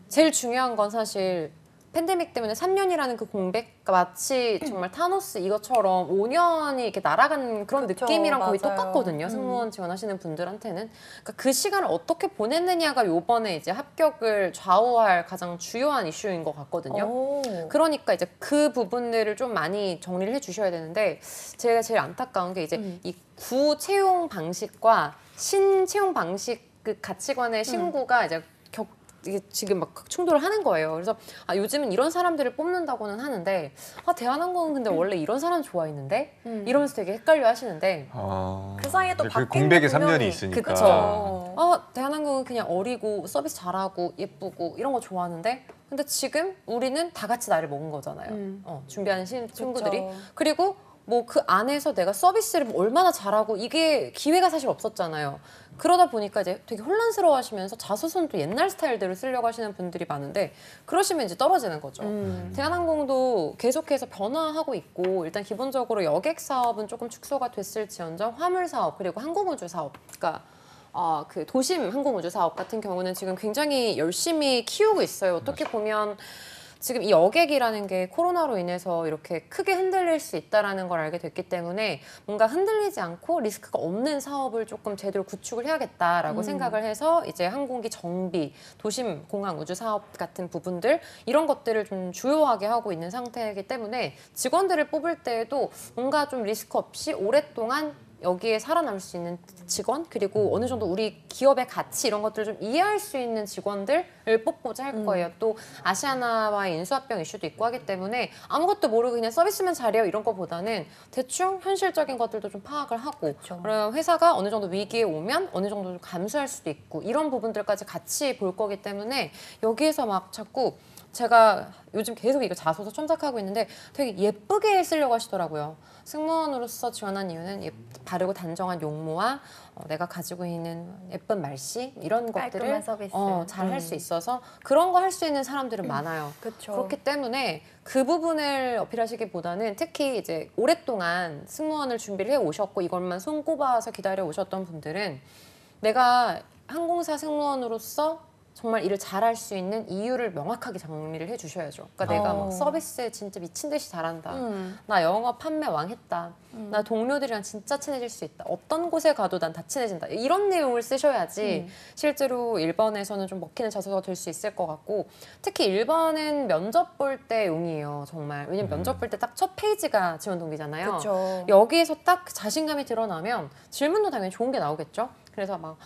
제일 중요한 건 사실 팬데믹 때문에 3년이라는 그 공백 마치 정말 타노스 이것처럼 5년이 이렇게 날아간 그런
그쵸,
느낌이랑 거의
맞아요.
똑같거든요. 승무원 지원하시는 분들한테는. 그러니까 그 시간을 어떻게 보냈느냐가 요번에 이제 합격을 좌우할 가장 주요한 이슈인 것 같거든요. 그러니까 이제 그 부분들을 좀 많이 정리를 해주셔야 되는데 제가 제일 안타까운 게 이제 이 구 채용 방식과 신 채용 방식 그 가치관의 신구가 이제 이게 지금 막 충돌을 하는 거예요. 그래서 요즘은 이런 사람들을 뽑는다고는 하는데 대한항공은 근데 원래 이런 사람 좋아했는데 이러면서 되게 헷갈려 하시는데
그 사이에 또
그
바뀐
공백의
게 분명히
3년이 있으니까.
그쵸.
대한항공은 그냥 어리고 서비스 잘하고 예쁘고 이런 거 좋아하는데 근데 지금 우리는 다 같이 나를 먹은 거잖아요. 준비하는 친구들이.
그쵸.
그리고 뭐 그 안에서 내가 서비스를 뭐 얼마나 잘하고 이게 기회가 사실 없었잖아요. 그러다 보니까 이제 되게 혼란스러워 하시면서 자소서는 또 옛날 스타일대로 쓰려고 하시는 분들이 많은데 그러시면 이제 떨어지는 거죠. 대한항공도 계속해서 변화하고 있고 일단 기본적으로 여객 사업은 조금 축소가 됐을지언정 화물 사업 그리고 항공우주 사업 그러니까 그 도심 항공우주 사업 같은 경우는 지금 굉장히 열심히 키우고 있어요. 어떻게 보면 지금 이 여객이라는 게 코로나로 인해서 이렇게 크게 흔들릴 수 있다는 걸 알게 됐기 때문에 뭔가 흔들리지 않고 리스크가 없는 사업을 조금 제대로 구축을 해야겠다라고 생각을 해서 이제 항공기 정비, 도심 공항 우주 사업 같은 부분들 이런 것들을 좀 주요하게 하고 있는 상태이기 때문에 직원들을 뽑을 때에도 뭔가 좀 리스크 없이 오랫동안 여기에 살아남을 수 있는 직원 그리고 어느 정도 우리 기업의 가치 이런 것들을 좀 이해할 수 있는 직원들을 뽑고자 할 거예요. 또 아시아나와의 인수합병 이슈도 있고 하기 때문에 아무것도 모르고 그냥 서비스만 잘해요 이런 거보다는 대충 현실적인 것들도 좀 파악을 하고 그럼 회사가 어느 정도 위기에 오면 어느 정도 좀 감수할 수도 있고 이런 부분들까지 같이 볼 거기 때문에 여기에서 막 자꾸 제가 요즘 계속 이거 자소서 첨삭하고 있는데 되게 예쁘게 쓰려고 하시더라고요. 승무원으로서 지원한 이유는 바르고 단정한 용모와 내가 가지고 있는 예쁜 말씨 이런 것들을 잘 할 수 있어서 그런 거 할 수 있는 사람들은 많아요. 그렇기 때문에 그 부분을 어필하시기보다는 특히 이제 오랫동안 승무원을 준비를 해 오셨고 이것만 손꼽아서 기다려 오셨던 분들은 내가 항공사 승무원으로서 정말 일을 잘할 수 있는 이유를 명확하게 정리를 해주셔야죠. 그러니까 내가 막 서비스 진짜 미친 듯이 잘한다. 나 영업 판매 왕했다. 나 동료들이랑 진짜 친해질 수 있다. 어떤 곳에 가도 난 다 친해진다. 이런 내용을 쓰셔야지 실제로 1번에서는 좀 먹히는 자소서가 될 수 있을 것 같고 특히 1번은 면접 볼 때 용이에요. 정말. 왜냐면 면접 볼 때 딱 첫 페이지가 지원 동기잖아요.
그쵸.
여기에서 딱 자신감이 드러나면 질문도 당연히 좋은 게 나오겠죠. 그래서 막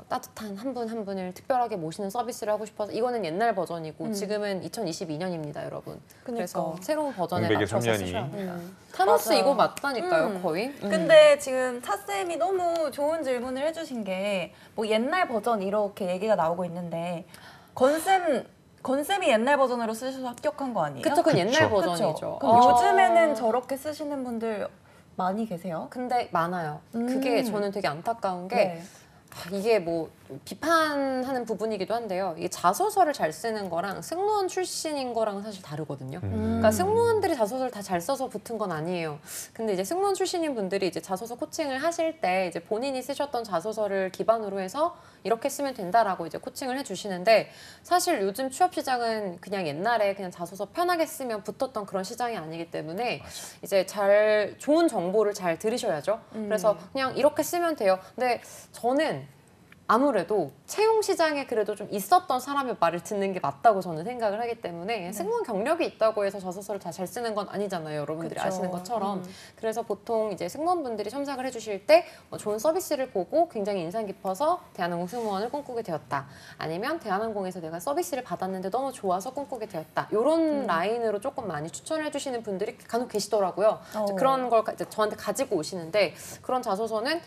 따뜻한 한 분 한 분을 특별하게 모시는 서비스를 하고 싶어서 이거는 옛날 버전이고 지금은 2022년입니다, 여러분. 그래서 새로운 버전에
공백의
맞춰서
3년이.
쓰셔야 합니다. 타노스
맞아.
이거 맞다니까요, 거의.
근데 지금 차쌤이 너무 좋은 질문을 해주신 게 뭐 옛날 버전 이렇게 얘기가 나오고 있는데 건쌤이 옛날 버전으로 쓰셔서 합격한 거 아니에요?
그쵸, 그건 옛날
그쵸.
버전이죠.
그럼 요즘에는 저렇게 쓰시는 분들 많이 계세요?
근데 많아요. 그게 저는 되게 안타까운 게
네.
이게 뭐 비판하는 부분이기도 한데요. 이게 자소서를 잘 쓰는 거랑 승무원 출신인 거랑 사실 다르거든요. 그러니까 승무원들이 자소서를 다 잘 써서 붙은 건 아니에요. 근데 이제 승무원 출신인 분들이 이제 자소서 코칭을 하실 때 이제 본인이 쓰셨던 자소서를 기반으로 해서 이렇게 쓰면 된다라고 이제 코칭을 해주시는데 사실 요즘 취업 시장은 그냥 옛날에 그냥 자소서 편하게 쓰면 붙었던 그런 시장이 아니기 때문에 이제 잘 좋은 정보를 잘 들으셔야죠. 그래서 그냥 이렇게 쓰면 돼요. 근데 저는 아무래도 채용 시장에 그래도 좀 있었던 사람의 말을 듣는 게 맞다고 저는 생각을 하기 때문에 승무원 경력이 있다고 해서 자소서를 다 잘 쓰는 건 아니잖아요. 여러분들이
그쵸.
아시는 것처럼. 그래서 보통 이제 승무원분들이 첨삭을 해주실 때 좋은 서비스를 보고 굉장히 인상 깊어서 대한항공 승무원을 꿈꾸게 되었다. 아니면 대한항공에서 내가 서비스를 받았는데 너무 좋아서 꿈꾸게 되었다. 이런 라인으로 조금 많이 추천해 주시는 분들이 간혹 계시더라고요. 이제 그런 걸 이제 저한테 가지고 오시는데 그런 자소서는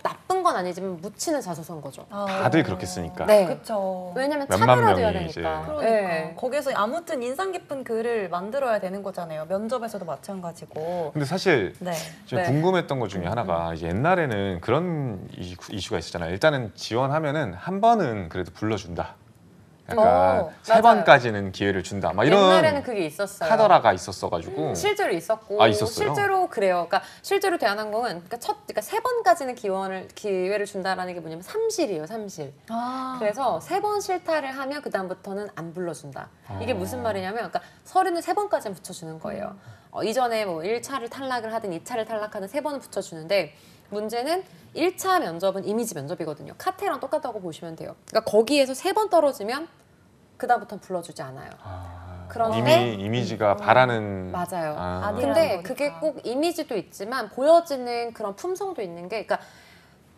나쁜 건 아니지만 묻히는 자소서인 거죠.
다들 그렇게 쓰니까.
네.
그렇죠.
왜냐면
몇만
차별화돼야
명이
되니까.
그러니까
네.
거기서 아무튼 인상 깊은 글을 만들어야 되는 거잖아요. 면접에서도 마찬가지고.
근데 사실
네.
제가
네.
궁금했던 것 중에 하나가 이제 옛날에는 그런 이슈가 있었잖아요. 일단은 지원하면은 한 번은 그래도 불러준다. 약간 세
맞아요.
번까지는 기회를 준다. 막 이런
옛날에는 그게 있었어요.
카더라가 있었어가지고.
실제로 있었고
아, 있었어요?
실제로 그래요. 그러니까 실제로 대한항공은 그러니까 세 번까지는 기회를 준다라는 게 뭐냐면 삼실이에요, 삼실. 그래서 세 번 실타를 하면 그 다음부터는 안 불러준다. 이게 무슨 말이냐면, 그러니까 서류는 세 번까지는 붙여주는 거예요. 이전에 뭐 1차를 탈락을 하든 2차를 탈락하든 세 번은 붙여주는데 문제는 1차 면접은 이미지 면접이거든요. 카테랑 똑같다고 보시면 돼요. 그러니까 거기에서 세 번 떨어지면 그 다음부터는 불러주지 않아요. 그런데
이미지가 바라는.
맞아요.
아니라는
근데
거니까.
그게 꼭 이미지도 있지만 보여지는 그런 품성도 있는 게, 그러니까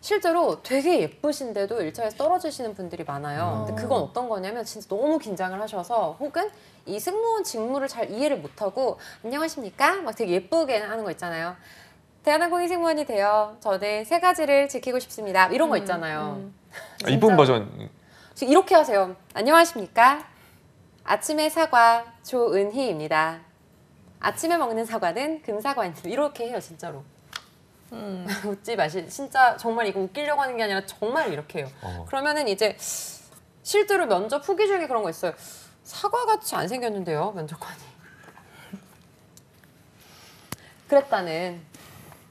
실제로 되게 예쁘신데도 1차에서 떨어지시는 분들이 많아요. 근데 그건 어떤 거냐면 진짜 너무 긴장을 하셔서 혹은 이 승무원 직무를 잘 이해를 못하고 안녕하십니까? 막 되게 예쁘게 하는 거 있잖아요. 대한항공의 승무원이 되어 저는 세 가지를 지키고 싶습니다. 이런 거 있잖아요.
이쁜 버전.
지금 이렇게 하세요. 안녕하십니까? 아침의 사과 조은희입니다. 아침에 먹는 사과는 금사과입니다. 이렇게 해요, 진짜로. 웃지 마시. 진짜 정말 이거 웃기려고 하는 게 아니라 정말 이렇게 해요. 그러면은 이제 실제로 면접 후기 중에 그런 거 있어요. 사과같이 안 생겼는데요, 면접관이. 그랬다는.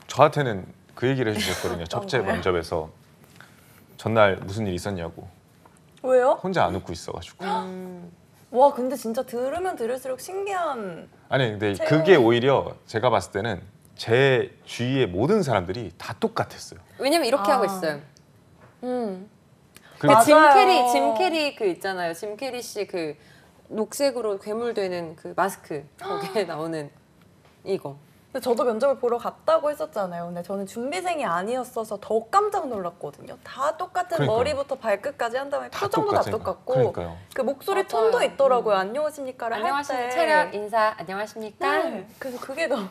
저한테는 그 얘기를 해주셨거든요. 첫째 면접에서 전날 무슨 일 있었냐고.
왜요?
혼자 안 웃고 있어가지고.
와, 근데 진짜 들으면 들을수록 신기한.
아니 근데
체험.
그게 오히려 제가 봤을 때는 제 주위의 모든 사람들이 다 똑같았어요.
왜냐면 이렇게
아.
하고 있어요.
그리고
맞아요.
짐 캐리 그 있잖아요. 짐 캐리 씨 그 녹색으로 괴물되는 그 마스크 거기에 나오는 이거.
근데 저도 면접을 보러 갔다고 했었잖아요. 근데 저는 준비생이 아니었어서 더 깜짝 놀랐거든요. 다 똑같은
그러니까요.
머리부터 발끝까지 한 다음에
다
표정도 다
똑같아요.
똑같고
그러니까요.
그 목소리
맞아요.
톤도 있더라고요. 안녕하십니까를 할 때.
안녕하십니까. 차렷 인사 안녕하십니까.
네. 그래서 그게 너무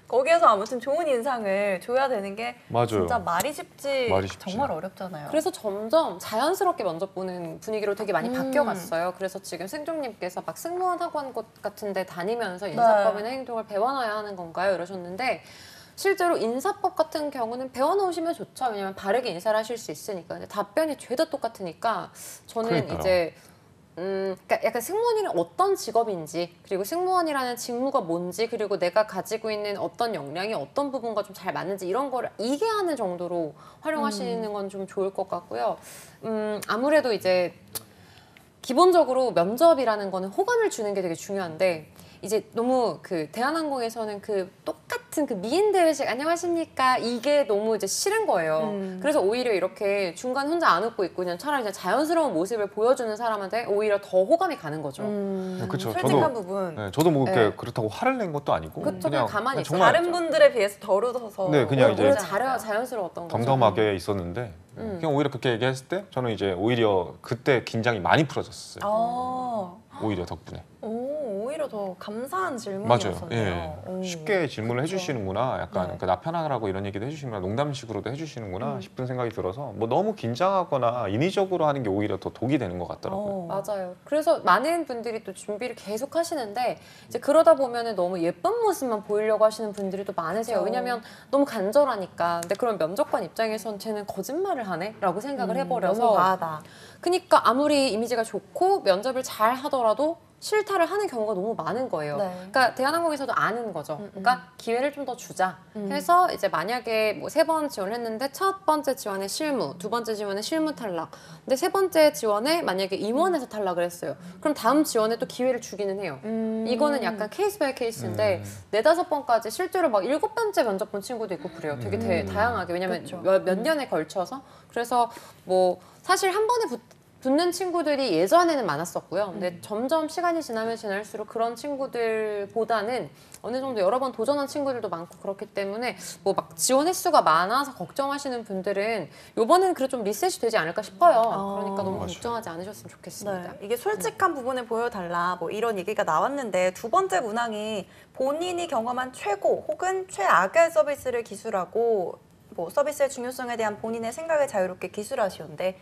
거기에서 아무튼 좋은 인상을 줘야 되는 게
맞아요.
진짜 말이 쉽지 정말
쉽지.
어렵잖아요.
그래서 점점 자연스럽게 면접 보는 분위기로 되게 많이 바뀌어갔어요. 그래서 지금 승종님께서 막 승무원 학원 곳 같은 데 다니면서 인사법이나 행동을 배워놔야 하는 건가요? 이러셨는데 실제로 인사법 같은 경우는 배워놓으시면 좋죠. 왜냐면 바르게 인사를 하실 수 있으니까. 근데 답변이 죄다 똑같으니까 저는
그러니까요.
이제 그러니까 약간 승무원이란 어떤 직업인지, 그리고 승무원이라는 직무가 뭔지, 그리고 내가 가지고 있는 어떤 역량이 어떤 부분과 좀 잘 맞는지 이런 거를 이해하는 정도로 활용하시는 건 좀 좋을 것 같고요. 아무래도 이제 기본적으로 면접이라는 거는 호감을 주는 게 되게 중요한데 이제 너무 그 대한항공에서는 그 똑같은 그 미인대회식 안녕하십니까 이게 너무 이제 싫은 거예요. 그래서 오히려 이렇게 중간 혼자 안 웃고 있고 그냥 차라리 그냥 자연스러운 모습을 보여주는 사람한테 오히려 더 호감이 가는 거죠.
그쵸.
솔직한
저도
부분.
네, 저도 뭐 그렇게
네.
그렇다고 화를 낸 것도 아니고
그쵸, 그냥 가만히 있어요.
정말
다른 분들에 비해서 덜 웃어서
네, 그냥 이제
오히려 자연스러웠던 거죠.
덤덤하게 있었는데 그냥 오히려 그렇게 얘기했을 때 저는 이제 오히려 그때 긴장이 많이 풀어졌어요. 오히려 덕분에.
오히려 오히려 더 감사한
맞아요.
질문이었었네요.
예.
오.
쉽게 질문을
그렇죠.
해주시는구나. 약간
네.
그 나 편하라고 이런 얘기도 해주시는구나. 농담식으로도 해주시는구나 싶은 생각이 들어서 뭐 너무 긴장하거나 인위적으로 하는 게 오히려 더 독이 되는 것 같더라고요.
맞아요. 그래서 많은 분들이 또 준비를 계속 하시는데 이제 그러다 보면은 너무 예쁜 모습만 보이려고 하시는 분들이 또 많으세요.
그렇죠.
왜냐면 너무 간절하니까. 근데 그럼 면접관 입장에선 쟤는 거짓말을 하네?라고 생각을 해버려서.
너무 과하다.
그러니까 아무리 이미지가 좋고 면접을 잘 하더라도 실타를 하는 경우가 너무 많은 거예요.
네.
그러니까 대한항공에서도 아는 거죠. 그러니까 기회를 좀 더 주자. 해서 이제 만약에 뭐 3번 지원을 했는데 첫 번째 지원에 실무, 두 번째 지원에 실무 탈락. 근데 세 번째 지원에 만약에 임원에서 탈락을 했어요. 그럼 다음 지원에 또 기회를 주기는 해요. 이거는 약간 케이스 바이 케이스인데 4-5번까지 실제로 막 7번째 면접 본 친구도 있고 그래요. 되게 다양하게. 왜냐면
그렇죠.
몇 년에 걸쳐서. 그래서 뭐 사실 한 번에 붙는 친구들이 예전에는 많았었고요. 근데 점점 시간이 지나면 지날수록 그런 친구들보다는 어느 정도 여러 번 도전한 친구들도 많고 그렇기 때문에 뭐 막 지원 횟수가 많아서 걱정하시는 분들은 이번에는 그래도 좀 리셋이 되지 않을까 싶어요. 그러니까 너무
맞아요.
걱정하지 않으셨으면 좋겠습니다.
네, 이게 솔직한 부분을 보여달라 뭐 이런 얘기가 나왔는데 두 번째 문항이 본인이 경험한 최고 혹은 최악의 서비스를 기술하고 뭐 서비스의 중요성에 대한 본인의 생각을 자유롭게 기술하시는데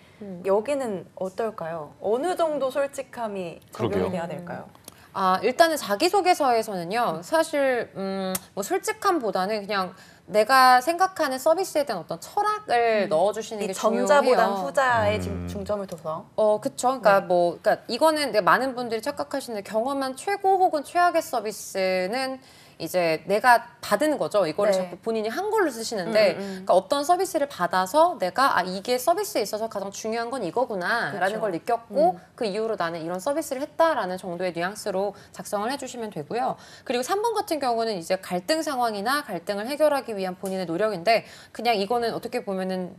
여기는 어떨까요? 어느 정도 솔직함이 적용이
그러게요.
돼야 될까요?
일단은 자기소개서에서는요, 사실, 뭐 솔직함보다는 그냥 내가 생각하는 서비스에 대한 어떤 철학을 넣어주시는
이
게
전자보단
중요해요.
후자에 중점을 둬서
그쵸. 그러니까 그러니까 이거는 되게 많은 분들이 착각하시는데 경험한 최고 혹은 최악의 서비스는 이제 내가 받은 거죠. 이거를
네.
자꾸 본인이 한글로 쓰시는데 그러니까 어떤 서비스를 받아서 내가 이게 서비스에 있어서 가장 중요한 건 이거구나라는
그렇죠.
걸 느꼈고 그 이후로 나는 이런 서비스를 했다라는 정도의 뉘앙스로 작성을 해주시면 되고요. 그리고 3번 같은 경우는 이제 갈등 상황이나 갈등을 해결하기 위한 본인의 노력인데 그냥 이거는 어떻게 보면은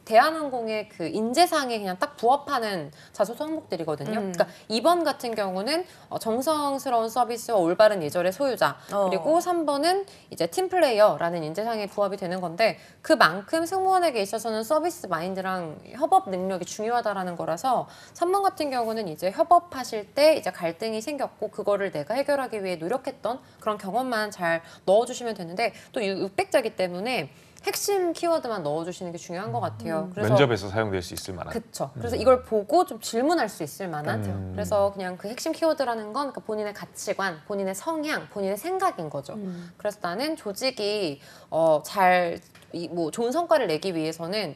대한항공의 그 인재상에 그냥 딱 부합하는 자소서 항목들이거든요. 그러니까 2번 같은 경우는 정성스러운 서비스와 올바른 예절의 소유자. 그리고 3번은 이제 팀플레이어라는 인재상에 부합이 되는 건데 그만큼 승무원에게 있어서는 서비스 마인드랑 협업 능력이 중요하다라는 거라서 3번 같은 경우는 이제 협업하실 때 이제 갈등이 생겼고 그거를 내가 해결하기 위해 노력했던 그런 경험만 잘 넣어주시면 되는데 또 600자기 때문에 핵심 키워드만 넣어주시는 게 중요한 것 같아요. 그래서
면접에서 사용될 수 있을 만한.
그쵸. 그래서 이걸 보고 좀 질문할 수 있을 만한. 그래서 그냥 그 핵심 키워드라는 건 그러니까 본인의 가치관, 본인의 성향, 본인의 생각인 거죠. 그래서 나는 조직이 뭐 좋은 성과를 내기 위해서는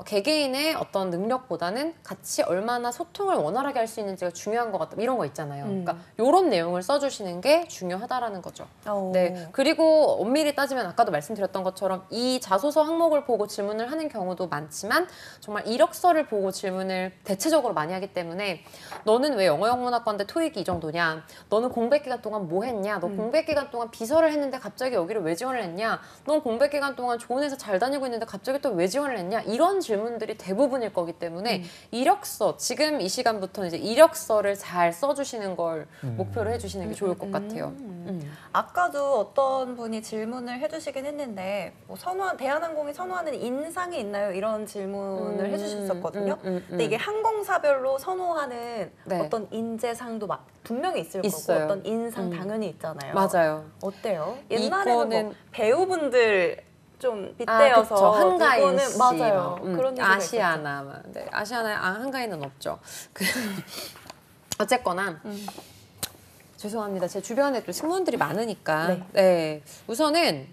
개개인의 어떤 능력보다는 같이 얼마나 소통을 원활하게 할 수 있는지가 중요한 것 같다. 이런 거 있잖아요. 그러니까 이런 내용을 써주시는 게 중요하다라는 거죠. 네. 그리고 엄밀히 따지면 아까도 말씀드렸던 것처럼 이 자소서 항목을 보고 질문을 하는 경우도 많지만 정말 이력서를 보고 질문을 대체적으로 많이 하기 때문에 너는 왜 영어영문학과인데 토익이 이 정도냐? 너는 공백 기간 동안 뭐 했냐? 너 공백 기간 동안 비서를 했는데 갑자기 여기를 왜 지원을 했냐? 넌 공백 기간 동안 좋은 회사 잘 다니고 있는데 갑자기 또 왜 지원을 했냐? 이런 질문들이 대부분일 거기 때문에 이력서, 지금 이 시간부터 이제 이력서를 잘 써주시는 걸 목표로 해주시는 게 좋을 것 같아요.
아까도 어떤 분이 질문을 해주시긴 했는데 뭐 대한항공이 선호하는 인상이 있나요? 이런 질문을 해주셨었거든요. 근데 이게 항공사별로 선호하는
네.
어떤 인재상도 분명히 있을
있어요.
거고 어떤 인상 당연히 있잖아요.
맞아요.
어때요? 옛날에는 뭐
이거는
배우분들 좀 빗대어서
그쵸. 한가인
이거는
씨,
맞아요.
막,
그런 얘기가
아시아나, 네, 아시아나, 한가인은 없죠. 어쨌거나 죄송합니다. 제 주변에 또 승무원들이 많으니까. 네. 우선은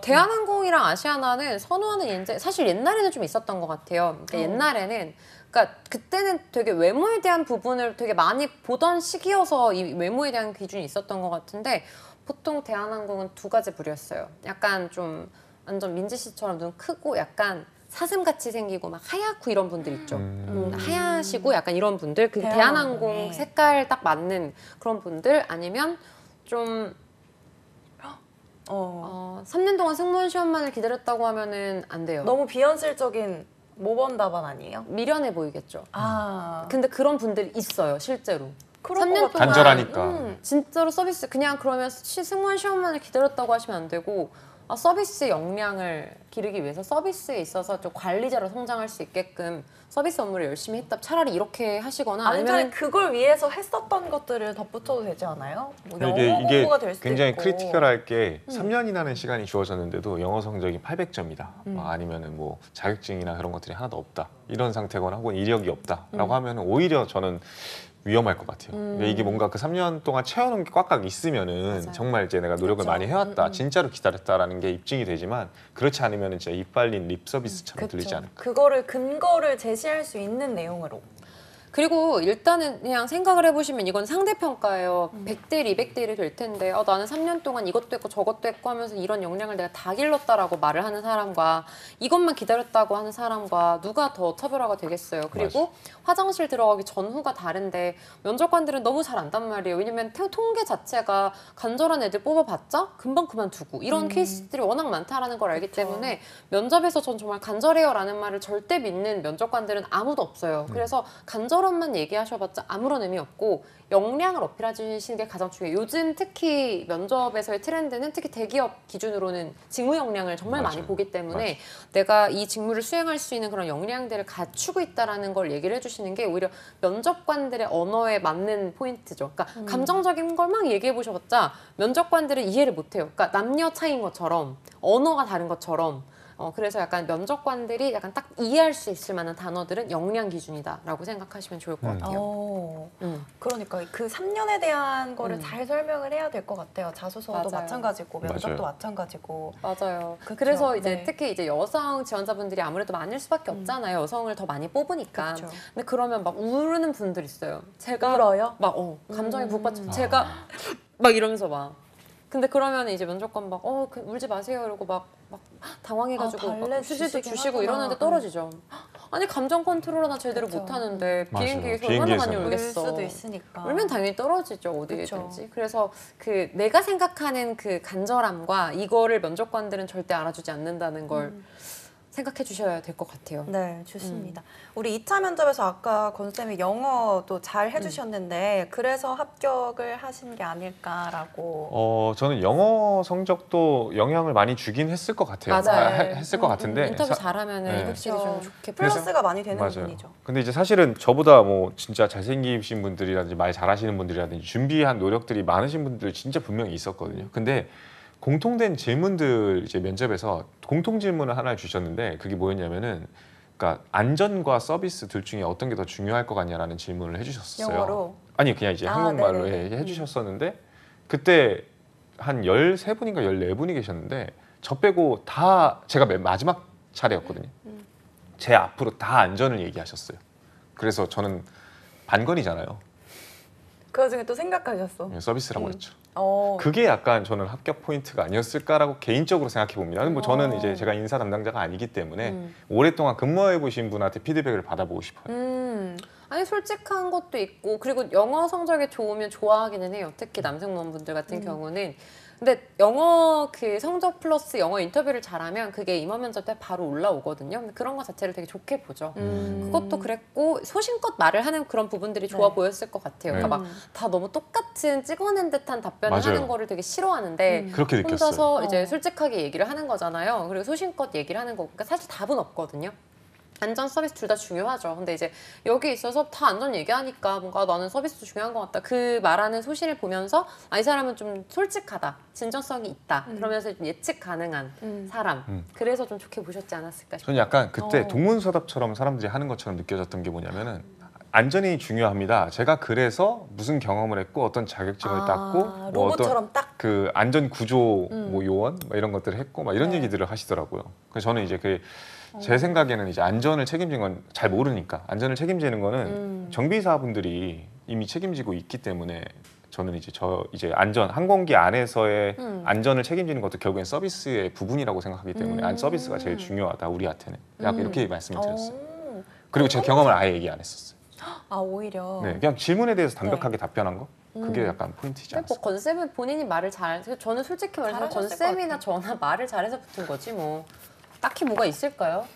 대한항공이랑 아시아나는 선호하는 인재 사실 옛날에는 좀 있었던 것 같아요. 그러니까 옛날에는 그러니까 그때는 되게 외모에 대한 부분을 되게 많이 보던 시기여서 이 외모에 대한 기준이 있었던 것 같은데 보통 대한항공은 2가지 부류였어요. 약간 좀 완전 민지 씨처럼 눈 크고 약간 사슴같이 생기고 막 하얗고 이런 분들 있죠. 하얗시고 약간 이런 분들. 그 대한항공 색깔 딱 맞는 그런 분들 아니면 좀 3년 동안 승무원 시험만을 기다렸다고 하면은 안 돼요.
너무 비현실적인 모범 답안 아니에요?
미련해 보이겠죠.
아,
근데 그런 분들이 있어요, 실제로.
그럴
3년
것 같아요.
동안
간절하니까.
진짜로 서비스 그냥 그러면 승무원 시험만을 기다렸다고 하시면 안 되고 서비스 역량을 기르기 위해서 서비스에 있어서 좀 관리자로 성장할 수 있게끔 서비스 업무를 열심히 했다. 차라리 이렇게 하시거나
아니면
아니면
그걸 위해서 했었던 것들을 덧붙여도 되지 않아요? 뭐 영어
이게
공부가 될 수도
굉장히
있고.
크리티컬할 게 3년이라는 시간이 주어졌는데도 영어 성적이 800점이다. 아니면은 뭐 자격증이나 그런 것들이 하나도 없다. 이런 상태거나 혹은 이력이 없다라고 하면은 오히려 저는 위험할 것 같아요. 그러니까 이게 뭔가 그 3년 동안 채워놓은 게 꽉꽉 있으면은
맞아요.
정말 이제 내가 노력을
그쵸.
많이 해왔다, 진짜로 기다렸다라는 게 입증이 되지만 그렇지 않으면은 진짜 이빨린 립 서비스처럼 들리지
그쵸.
않을까.
그거를 근거를 제시할 수 있는 내용으로.
그리고 일단은 그냥 생각을 해보시면 이건 상대평가예요. 100대 1, 200대 1이 될 텐데 나는 3년 동안 이것도 했고 저것도 했고 하면서 이런 역량을 내가 다 길렀다라고 말을 하는 사람과 이것만 기다렸다고 하는 사람과 누가 더 차별화가 되겠어요. 그리고 화장실 들어가기 전후가 다른데 면접관들은 너무 잘 안단 말이에요. 왜냐면 통계 자체가 간절한 애들 뽑아봤자 금방 그만두고 이런 케이스들이 워낙 많다라는 걸 알기 때문에 면접에서 전 정말 간절해요라는 말을 절대 믿는 면접관들은 아무도 없어요. 그래서 간절함만 얘기하셔봤자 아무런 의미 없고 역량을 어필해주시는 게 가장 중요해요. 요즘 특히 면접에서의 트렌드는 특히 대기업 기준으로는 직무 역량을 정말 많이 보기 때문에 내가 이 직무를 수행할 수 있는 그런 역량들을 갖추고 있다라는 걸 얘기를 해주시는 게 오히려 면접관들의 언어에 맞는 포인트죠. 그러니까 감정적인 걸 막 얘기해 보셔봤자 면접관들은 이해를 못해요. 그러니까 남녀 차이인 것처럼 언어가 다른 것처럼 그래서 약간 면접관들이 약간 딱 이해할 수 있을 만한 단어들은 역량 기준이다라고 생각하시면 좋을 것 같아요.
그러니까 그 3년에 대한 거를 잘 설명을 해야 될 것 같아요. 자소서도
맞아요.
마찬가지고 면접도
맞아요.
마찬가지고.
맞아요.
그쵸.
그래서 이제
네.
특히 이제 여성 지원자분들이 아무래도 많을 수밖에 없잖아요. 여성을 더 많이 뽑으니까.
그쵸.
근데 그러면 막 우는 분들 있어요. 제가
울어요?
막 감정이 북받쳐. 제가 막 이러면서 막. 근데 그러면 이제 면접관 막 울지 마세요 이러고 막 당황해가지고 막 휴지도
달래주시긴
주시고
하구나.
이러는데 떨어지죠. 아니 감정 컨트롤 나 제대로
그쵸.
못하는데
맞아요.
비행기에서 얼마나 많이
비행기에서는.
울
울겠어.
수도 있으니까.
울면 당연히 떨어지죠
그쵸.
어디에든지. 그래서 그 내가 생각하는 그 간절함과 이거를 면접관들은 절대 알아주지 않는다는 걸 생각해 주셔야 될 것 같아요.
네, 좋습니다. 우리 2차 면접에서 아까 권쌤이 영어도 잘 해주셨는데 그래서 합격을 하신 게 아닐까라고.
저는 영어 성적도 영향을 많이 주긴 했을 것 같아요.
맞아요.
했을 것 같은데
인터뷰 잘하면은
네.
확실히 좀 좋게
플러스가 많이 되는
맞아요.
부분이죠.
근데 이제 사실은 저보다 뭐 진짜 잘생기신 분들이라든지 말 잘하시는 분들이라든지 준비한 노력들이 많으신 분들 진짜 분명히 있었거든요. 근데 공통된 질문들 이제 면접에서 공통 질문을 하나 주셨는데 그게 뭐였냐면은 그러니까 안전과 서비스 둘 중에 어떤 게 더 중요할 것 같냐라는 질문을 해주셨어요.
영어로?
아니 그냥 이제 한국말로
네네네.
해주셨었는데 그때 한 13분인가 14분이 계셨는데 저 빼고 다 제가 맨 마지막 차례였거든요. 제 앞으로 다 안전을 얘기하셨어요. 그래서 저는 반건이잖아요.
그 와중에 또 생각하셨어.
서비스라고 했죠.
어.
그게 약간 저는 합격 포인트가 아니었을까라고 개인적으로 생각해 봅니다. 뭐 저는 이제 제가 인사 담당자가 아니기 때문에 오랫동안 근무해 보신 분한테 피드백을 받아보고 싶어요.
아니 솔직한 것도 있고 그리고 영어 성적이 좋으면 좋아하기는 해요. 특히 남성분들 같은 경우는. 근데 영어 그 성적 플러스 영어 인터뷰를 잘하면 그게 임원 면접 때 바로 올라오거든요. 근데 그런 거 자체를 되게 좋게 보죠. 그것도 그랬고 소신껏 말을 하는 그런 부분들이 좋아
네.
보였을 것 같아요.
네.
그러니까 막 다 너무 똑같은 찍어낸 듯한 답변을
맞아요.
하는 거를 되게 싫어하는데
그렇게 느꼈어요.
혼자서 이제
어.
솔직하게 얘기를 하는 거잖아요. 그리고 소신껏 얘기를 하는 거고. 그러니까 사실 답은 없거든요. 안전 서비스 둘 다 중요하죠. 근데 이제 여기 있어서 다 안전 얘기하니까 뭔가 나는 서비스도 중요한 것 같다. 그 말하는 소신을 보면서 이 사람은 좀 솔직하다. 진정성이 있다. 그러면서 좀 예측 가능한 사람. 그래서 좀 좋게 보셨지 않았을까 싶어요.
저는 약간 그때
어.
동문서답처럼 사람들이 하는 것처럼 느껴졌던 게 뭐냐면은 안전이 중요합니다. 제가 그래서 무슨 경험을 했고 어떤 자격증을 땄고 뭐 어떤
로봇처럼 딱.
그 안전 구조 뭐 요원 막 이런 것들을 했고 막 이런
네.
얘기들을 하시더라고요. 그래서 저는 이제 그 제 생각에는 이제 안전을 책임진 건 잘 모르니까 안전을 책임지는 거는 정비사분들이 이미 책임지고 있기 때문에 저는 이제 안전 항공기 안에서의 안전을 책임지는 것도 결국엔 서비스의 부분이라고 생각하기 때문에 서비스가 제일 중요하다 우리한테는 약간 이렇게 말씀을 드렸어요.
어.
그리고 제 경험을 아예 얘기 안 했었어요.
아 오히려.
네, 그냥 질문에 대해서 담백하게 답변한 거 그게 약간 포인트이지
근데 뭐
않았어요.
건쌤은 본인이 말을 잘 저는 솔직히 말해서
잘하셨을
건쌤이나
것
저나 말을 잘해서 붙은 거지 뭐 딱히 뭐가 있을까요?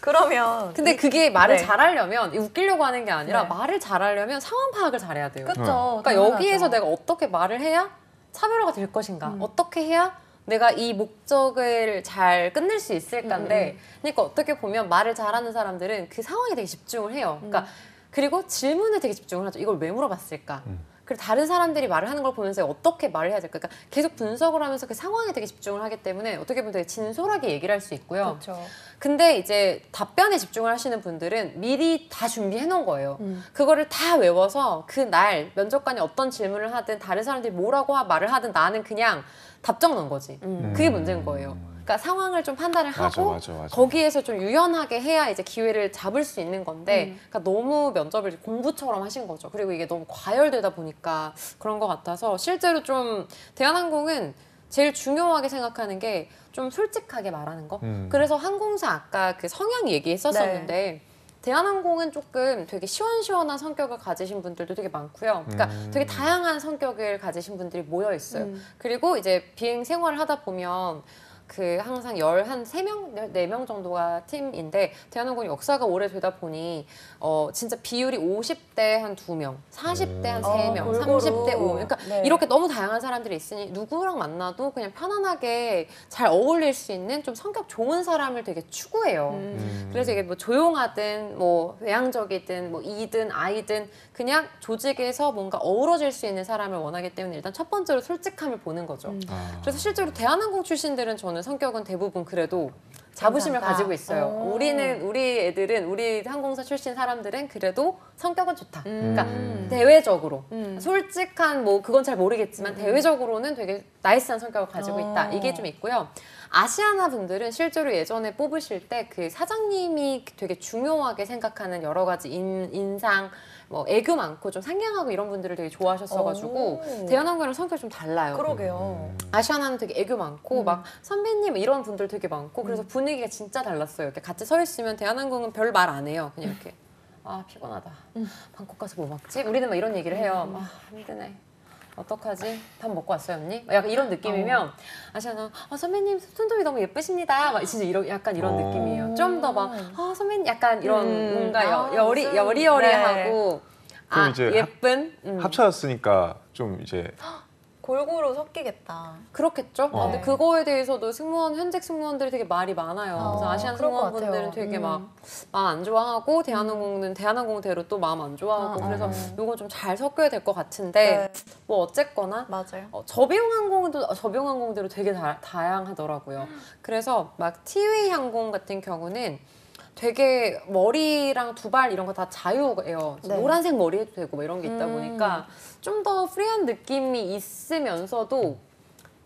그러면.
근데 그게 말을
네.
잘하려면 웃기려고 하는 게 아니라
네.
말을 잘하려면 상황 파악을 잘해야 돼요.
그쵸.
그러니까
당연하죠.
여기에서 내가 어떻게 말을 해야 차별화가 될 것인가, 어떻게 해야 내가 이 목적을 잘 끝낼 수 있을까인데 그러니까 어떻게 보면 말을 잘하는 사람들은 그 상황에 되게 집중을 해요. 그러니까 그리고 질문에 되게 집중을 하죠. 이걸 왜 물어봤을까? 그리고 다른 사람들이 말을 하는 걸 보면서 어떻게 말을 해야 될까? 그러니까 계속 분석을 하면서 그 상황에 되게 집중을 하기 때문에 어떻게 보면 되게 진솔하게 얘기를 할 수 있고요.
그렇죠.
근데 이제 답변에 집중을 하시는 분들은 미리 다 준비해 놓은 거예요. 그거를 다 외워서 그날 면접관이 어떤 질문을 하든 다른 사람들이 뭐라고 말을 하든 나는 그냥 답장 넣은 거지. 그게 문제인 거예요. 그러니까 상황을 좀 판단을 하고
맞아.
거기에서 좀 유연하게 해야 이제 기회를 잡을 수 있는 건데 그러니까 너무 면접을 공부처럼 하신 거죠. 그리고 이게 너무 과열되다 보니까 그런 것 같아서 실제로 좀 대한항공은 제일 중요하게 생각하는 게 좀 솔직하게 말하는 거. 그래서 항공사 아까 그 성향 얘기했었었는데 대한항공은 조금 되게 시원시원한 성격을 가지신 분들도 되게 많고요. 그러니까 되게 다양한 성격을 가지신 분들이 모여 있어요. 그리고 이제 비행 생활을 하다 보면 그 항상 3명, 4명 정도가 팀인데 대한항공이 역사가 오래되다 보니 진짜 비율이 50대 한 2명, 40대 한 3명,
골고루.
30대 5명. 그러니까
네.
이렇게 너무 다양한 사람들이 있으니 누구랑 만나도 그냥 편안하게 잘 어울릴 수 있는 좀 성격 좋은 사람을 되게 추구해요. 그래서 이게 뭐 조용하든 뭐 외향적이든 뭐 이든 아이든 그냥 조직에서 뭔가 어우러질 수 있는 사람을 원하기 때문에 일단 첫 번째로 솔직함을 보는 거죠. 그래서 실제로 대한항공 출신들은 저는 성격은 대부분 그래도 자부심을
괜찮다.
가지고 있어요. 우리 애들은 우리 항공사 출신 사람들은 그래도 성격은 좋다. 그러니까 대외적으로 솔직한 뭐 그건 잘 모르겠지만 대외적으로는 되게 나이스한 성격을 가지고 있다. 이게 좀 있고요. 아시아나 분들은 실제로 예전에 뽑으실 때 그 사장님이 되게 중요하게 생각하는 여러 가지 인상 뭐 애교 많고 좀 상냥하고 이런 분들을 되게 좋아하셨어가지고 대한항공이랑 성격이 좀 달라요.
그러게요.
아시아나는 되게 애교 많고 막 선배님 이런 분들 되게 많고 그래서 분위기가 진짜 달랐어요. 이렇게 같이 서 있으면 대한항공은 별 말 안 해요. 그냥 이렇게 아 피곤하다. 방콕 가서 뭐 먹지? 우리는 막 이런 얘기를 해요. 아 힘드네. 어떡하지? 밥 먹고 왔어요 언니? 약간 이런 느낌이면 아시아나 선배님 손톱이 너무 예쁘십니다. 막 진짜 약간 이런 느낌이에요. 좀 더 막 선배님 약간 이런 뭔가 여리여리하고
그럼 이제
예쁜
합쳐졌으니까 좀 이제
골고루 섞이겠다.
그렇겠죠. 근데 그거에 대해서도 현직 승무원들이 되게 말이 많아요. 그래서 아시안
그럴 것
승무원분들은
같아요.
되게 막 마음 안 좋아하고 대한항공은 대한항공대로 또 마음 안 좋아하고 그래서 이거 좀 잘 섞여야 될 것 같은데 뭐 어쨌거나
맞아요.
저비용항공대로 되게 다양하더라고요. 그래서 막 티웨이 항공 같은 경우는 되게 머리랑 두발 이런 거 다 자유예요.
네.
노란색 머리 해도 되고 뭐 이런 게 있다 보니까 좀 더 프리한 느낌이 있으면서도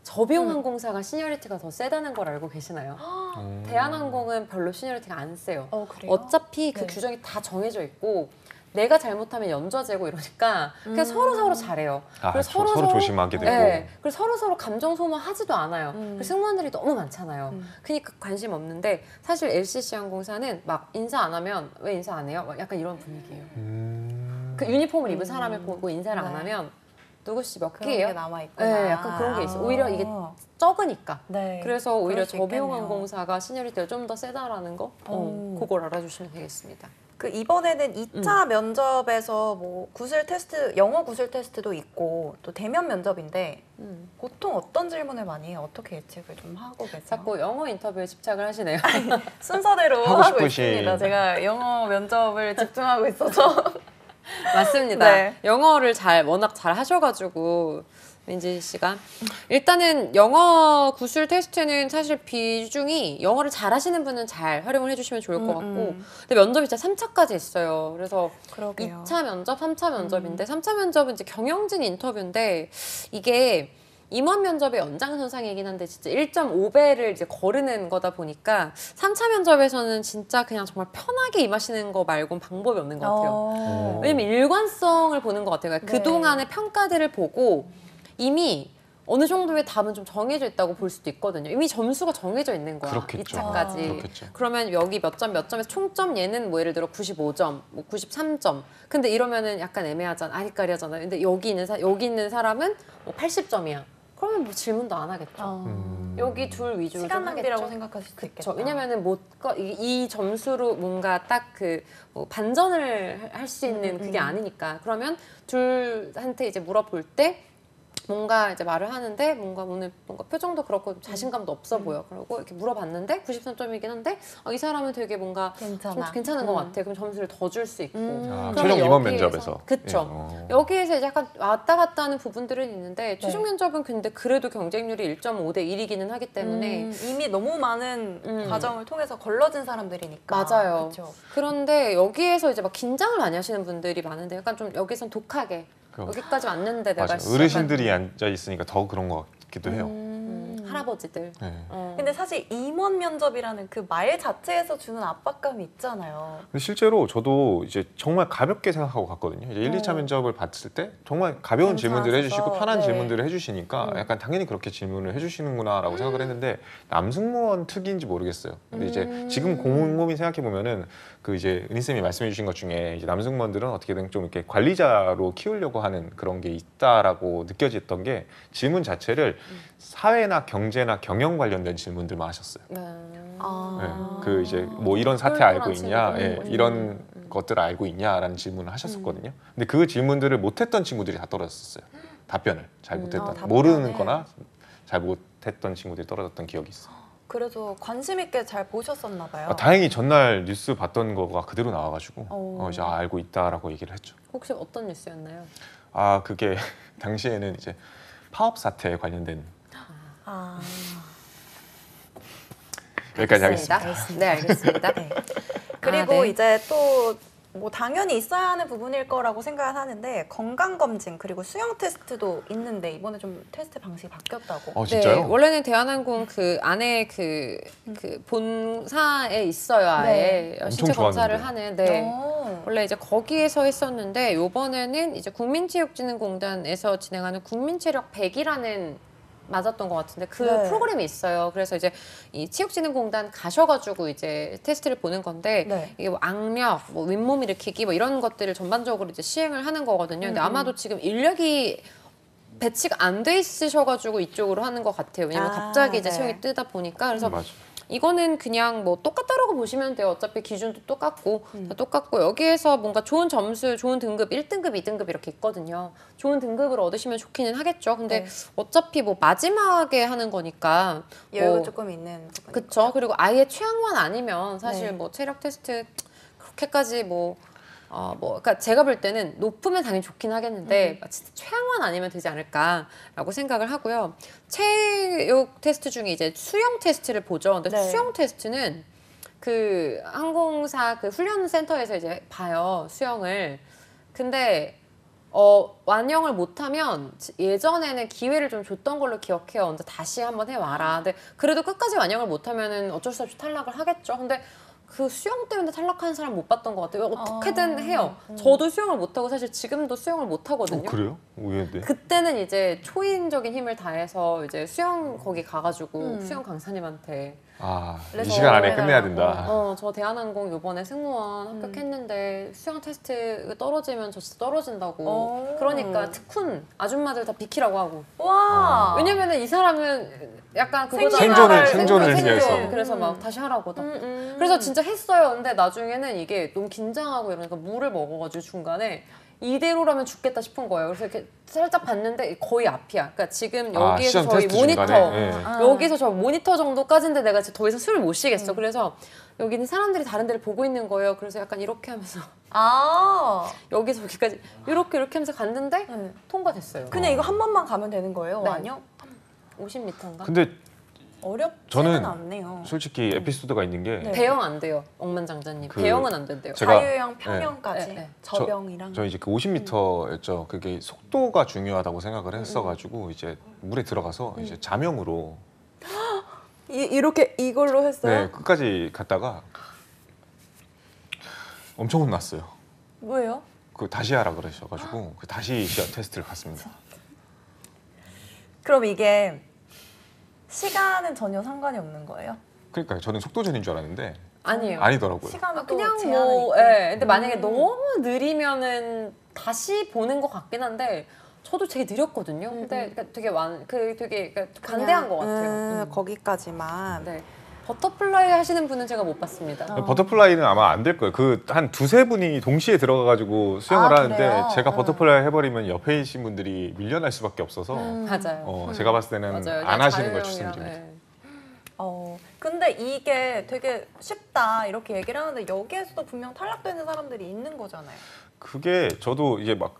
저비용 항공사가 시니어리티가 더 세다는 걸 알고 계시나요? 대한항공은 별로 시니어리티가 안 세요.
그래요?
어차피 그
네.
규정이 다 정해져 있고 내가 잘못하면 연좌제고 이러니까 그냥 서로 잘해요. 그래서
서로 조심하게 되고.
네, 그리고 서로 감정 소모하지도 않아요. 그리고 승무원들이 너무 많잖아요. 그러니까 관심 없는데 사실 LCC 항공사는 막 인사 안 하면 왜 인사 안 해요? 막 약간 이런 분위기예요. 그 유니폼을 입은 사람을 보고 인사를 안 하면 누구씨 몇
그런
개예요?
게 남아있구나.
네, 약간 그런 게 있어요. 오히려 이게 적으니까.
네.
그래서 오히려
그럴 수
저비용
있겠네요.
항공사가 시니어리티가 좀 더 세다라는 거 그걸 알아주시면 되겠습니다.
그 이번에는 2차 면접에서 뭐 구술 테스트, 영어 구술 테스트도 있고 또 대면 면접인데 보통 어떤 질문을 많이 해요? 어떻게 예측을 좀 하고 계세요?
자꾸 영어 인터뷰에 집착을 하시네요.
순서대로
하고
하고
싶으신.
있습니다. 제가 영어 면접을 집중하고 있어서.
맞습니다.
네.
영어를 워낙 잘 하셔가지고 민지 씨가 일단은 영어 구술 테스트는 사실 비중이 영어를 잘 하시는 분은 잘 활용을 해주시면 좋을 것 같고 근데 면접이 진짜 3차까지 있어요. 그래서
그러게요.
2차 면접, 3차 면접인데 3차 면접은 이제 경영진 인터뷰인데 이게 임원 면접의 연장선상이긴 한데 진짜 1.5배를 이제 거르는 거다 보니까 3차 면접에서는 진짜 그냥 정말 편하게 임하시는 거 말고는 방법이 없는 것 같아요. 왜냐면 일관성을 보는 것 같아요. 그러니까
네.
그동안의 평가들을 보고 이미 어느 정도의 답은 좀 정해져 있다고 볼 수도 있거든요. 이미 점수가 정해져 있는 거야.
그렇겠죠.
2차까지.
그렇겠죠.
그러면 여기 몇 점에서 총점 얘는 뭐 예를 들어 95점, 뭐 93점. 근데 이러면은 약간 애매하잖아. 아리까리하잖아. 근데 여기 있는 사람은 뭐 80점이야. 그러면 뭐 질문도 안 하겠죠. 여기 둘 위주로
시간
좀
낭비라고
하겠죠.
생각하실 수 있겠다.
그렇죠. 왜냐면은 이 점수로 뭔가 딱 뭐 반전을 할 수 있는 그게 아니니까. 그러면 둘한테 이제 물어볼 때 뭔가 이제 말을 하는데 뭔가 오늘 뭔가 표정도 그렇고 자신감도 없어 보여. 그리고 이렇게 물어봤는데 93점이긴 한데 이 사람은 되게 뭔가 좀 괜찮은 것 같아. 그럼 점수를 더 줄 수 있고.
최종 임원 면접에서.
그쵸.
예.
여기에서 이제 약간 왔다 갔다 하는 부분들은 있는데 최종 면접은 근데 그래도 경쟁률이 1.5대 1이기는 하기 때문에
이미 너무 많은 과정을 통해서 걸러진 사람들이니까.
맞아요.
그쵸.
그런데 여기에서 이제 막 긴장을 많이 하시는 분들이 많은데 약간 좀 여기선 독하게 여기까지 왔는데 내가
맞아. 어르신들이 앉아 있으니까 더 그런 것 같기도 해요.
할아버지들.
네.
근데 사실 임원 면접이라는 그 말 자체에서 주는 압박감이 있잖아요.
근데 실제로 저도 이제 정말 가볍게 생각하고 갔거든요. 이제 1, 2차 면접을 봤을 때 정말 가벼운 질문들을 해주시고 편한
네.
질문들을 해주시니까 약간 당연히 그렇게 질문을 해주시는구나라고 생각을 했는데 남승무원 특기인지 모르겠어요. 근데 이제 지금 곰곰이 생각해 보면은 그 이제 은희 쌤이 말씀해 주신 것 중에 이제 남승무원들은 어떻게든 좀 이렇게 관리자로 키우려고 하는 그런 게 있다라고 느껴졌던 게 질문 자체를 사회나 경제나 경영 관련된 질문들만 하셨어요. 네, 그 이제 뭐 이런 사태 알고 있냐, 이런 것들을 알고 있냐라는 질문을 하셨었거든요. 근데 그 질문들을 못했던 친구들이 다 떨어졌었어요. 답변을 잘 못했던, 모르는 거나 잘 못했던 친구들이 떨어졌던 기억이 있어요.
그래도 관심 있게 잘 보셨었나 봐요.
다행히 전날 뉴스 봤던 거가 그대로 나와가지고 이제 알고 있다라고 얘기를 했죠.
혹시 어떤 뉴스였나요?
그게 당시에는 이제 파업 사태에 관련된 여기까지 하겠습니다.
네, 알겠습니다.
네. 그리고
네.
이제 또 뭐 당연히 있어야 하는 부분일 거라고 생각을 하는데 건강 검진 그리고 수영 테스트도 있는데 이번에 좀 테스트 방식이 바뀌었다고.
진짜요?
네, 원래는 대한항공 그 안에 그 본사에 있어요. 아예 신체 검사를 하는. 네. 원래 이제 거기에서 했었는데 이번에는 이제 국민체육진흥공단에서 진행하는 국민체력 100이라는 맞았던 것 같은데 그 프로그램이 있어요. 그래서 이제 이 체육진흥공단 가셔가지고 이제 테스트를 보는 건데 이게 뭐 악력, 뭐 윗몸 일으키기 뭐 이런 것들을 전반적으로 이제 시행을 하는 거거든요. 근데 아마도 지금 인력이 배치가 안 돼 있으셔가지고 이쪽으로 하는 것 같아요. 왜냐면 갑자기 이제 시험이 뜨다 보니까 그래서 이거는 그냥 뭐 똑같다라고 보시면 돼요. 어차피 기준도 똑같고 여기에서 뭔가 좋은 점수, 좋은 등급, 1등급, 2등급 이렇게 있거든요. 좋은 등급을 얻으시면 좋기는 하겠죠. 근데 어차피 뭐 마지막에 하는 거니까
여유가 조금 있는 부분이
그쵸. 그리고 아예 최악만 아니면 사실 뭐 체력 테스트 그렇게까지 그러니까 제가 볼 때는 높으면 당연히 좋긴 하겠는데 진짜 최악만 아니면 되지 않을까라고 생각을 하고요. 체육 테스트 중에 이제 수영 테스트를 보죠. 근데 수영 테스트는 그 항공사 그 훈련센터에서 이제 봐요, 수영을. 근데 완영을 못하면 예전에는 기회를 좀 줬던 걸로 기억해요. 언제 다시 한번 해와라. 근데 그래도 끝까지 완영을 못하면은 어쩔 수 없이 탈락을 하겠죠. 근데 그 수영 때문에 탈락하는 사람 못 봤던 것 같아요. 어떻게든 해요. 저도 수영을 못하고 사실 지금도 수영을 못하거든요.
그래요? 의외인데.
그때는 이제 초인적인 힘을 다해서 이제 수영 거기 가가지고 수영 강사님한테
이 시간 안에 끝내야 된다.
저 대한항공 이번에 승무원 합격했는데 수영 테스트 떨어지면 저 진짜 떨어진다고. 그러니까 특훈 아줌마들 다 비키라고 하고.
와.
왜냐면은 이 사람은 약간
생존을 위해서.
그래서 막 다시 하라고. 그래서 진짜 했어요. 근데 나중에는 이게 너무 긴장하고 이러니까 물을 먹어가지고 중간에 이대로라면 죽겠다 싶은 거예요. 그래서 이렇게 살짝 봤는데 거의 앞이야. 그러니까 지금 여기에서 저희 모니터, 여기서 저 모니터 정도까지인데 내가 진짜 더 이상 숨을 못 쉬겠어. 그래서 여기는 사람들이 다른 데를 보고 있는 거예요. 그래서 약간 이렇게 하면서 여기서 여기까지 이렇게 하면서 갔는데 통과됐어요.
그냥 이거 한 번만 가면 되는 거예요? 아니요?
50m인가?
근데
어렵지는 않네요.
솔직히 에피소드가 있는 게
배영 안 돼요. 억만장자님. 배영은 안 된대요.
자유형, 평영까지. 저병이랑.
저 이제 그 50m였죠. 그게 속도가 중요하다고 생각을 했어가지고 이제 물에 들어가서 이제 자명으로
이렇게 이걸로 했어요?
네, 끝까지 갔다가 엄청 혼났어요.
왜요?
그 다시 하라 그러셔가지고 다시 시합 테스트를 갔습니다.
그럼 이게 시간은 전혀 상관이 없는 거예요?
그러니까요. 저는 속도전인 줄 알았는데
아니에요.
아니더라고요.
시간은
그냥
또
뭐, 근데 만약에 너무 느리면은 다시 보는 것 같긴 한데 저도 되게 느렸거든요. 근데 되게 되게 간대한 것 같아요.
거기까지만.
네. 버터플라이 하시는 분은 제가 못 봤습니다.
버터플라이는 아마 안 될 거예요. 그 한 두세 분이 동시에 들어가가지고 수영을 하는데
그래요?
제가 버터플라이 해버리면 옆에 계신 분들이 밀려날 수밖에 없어서
맞아요.
제가 봤을 때는
맞아요.
안 하시는 걸
자유형이랑,
추천드립니다.
네.
근데 이게 되게 쉽다 이렇게 얘기를 하는데 여기에서도 분명 탈락되는 사람들이 있는 거잖아요.
그게 저도 이제 막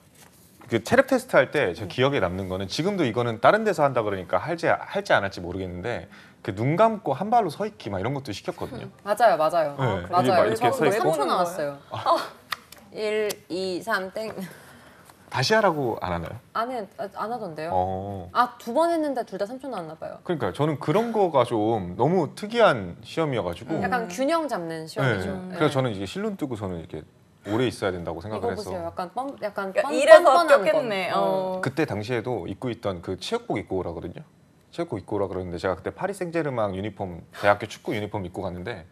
그 체력 테스트 할 때 제 기억에 남는 거는 지금도 이거는 다른 데서 한다 그러니까 할지 안 할지 모르겠는데 그 눈 감고 한 발로 서 있기 막 이런 것도 시켰거든요.
맞아요.
네, 이게 막
맞아요.
이렇게
저도
서 있고
3초 나왔어요. 1, 2, 3 땡.
다시 하라고 안 하나요?
안 하던데요? 2번 했는데 둘 다 3초 나왔나 봐요.
그러니까 저는 그런 거가 좀 너무 특이한 시험이어가지고
약간 균형 잡는 시험이죠.
네. 그래서 저는 이게 실눈 뜨고 저는 이렇게 오래 있어야 된다고 생각을
이거
해서
보세요. 약간
이래서
뻔뻔한
합격했네.
거.
그때 당시에도 입고 있던 그 체육복 입고 오라거든요. 체육복 입고 오라 그러는데 제가 그때 파리 생제르맹 유니폼 대학교 축구 유니폼 입고 갔는데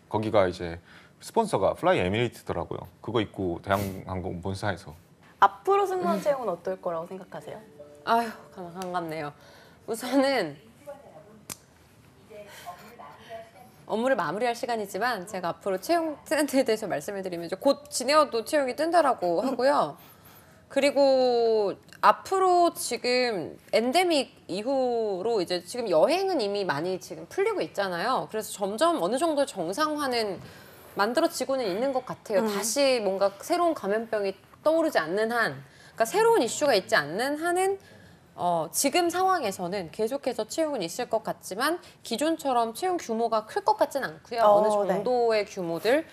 거기가 이제 스폰서가 플라이 에미레이트더라고요. 그거 입고 대한항공 본사에서
앞으로 승무원 채용은 어떨 거라고 생각하세요?
아휴, 반갑네요. 우선은 업무를 마무리할 시간이지만 제가 앞으로 채용 트렌드에 대해서 말씀을 드리면 곧 지네어도 채용이 뜬다라고 하고요. 그리고 앞으로 지금 엔데믹 이후로 이제 지금 여행은 이미 많이 지금 풀리고 있잖아요. 그래서 점점 어느 정도 정상화는 만들어지고는 있는 것 같아요. 다시 뭔가 새로운 감염병이 떠오르지 않는 한, 그러니까 새로운 이슈가 있지 않는 한은 지금 상황에서는 계속해서 채용은 있을 것 같지만 기존처럼 채용 규모가 클 것 같지는 않고요. 어느 정도의 규모들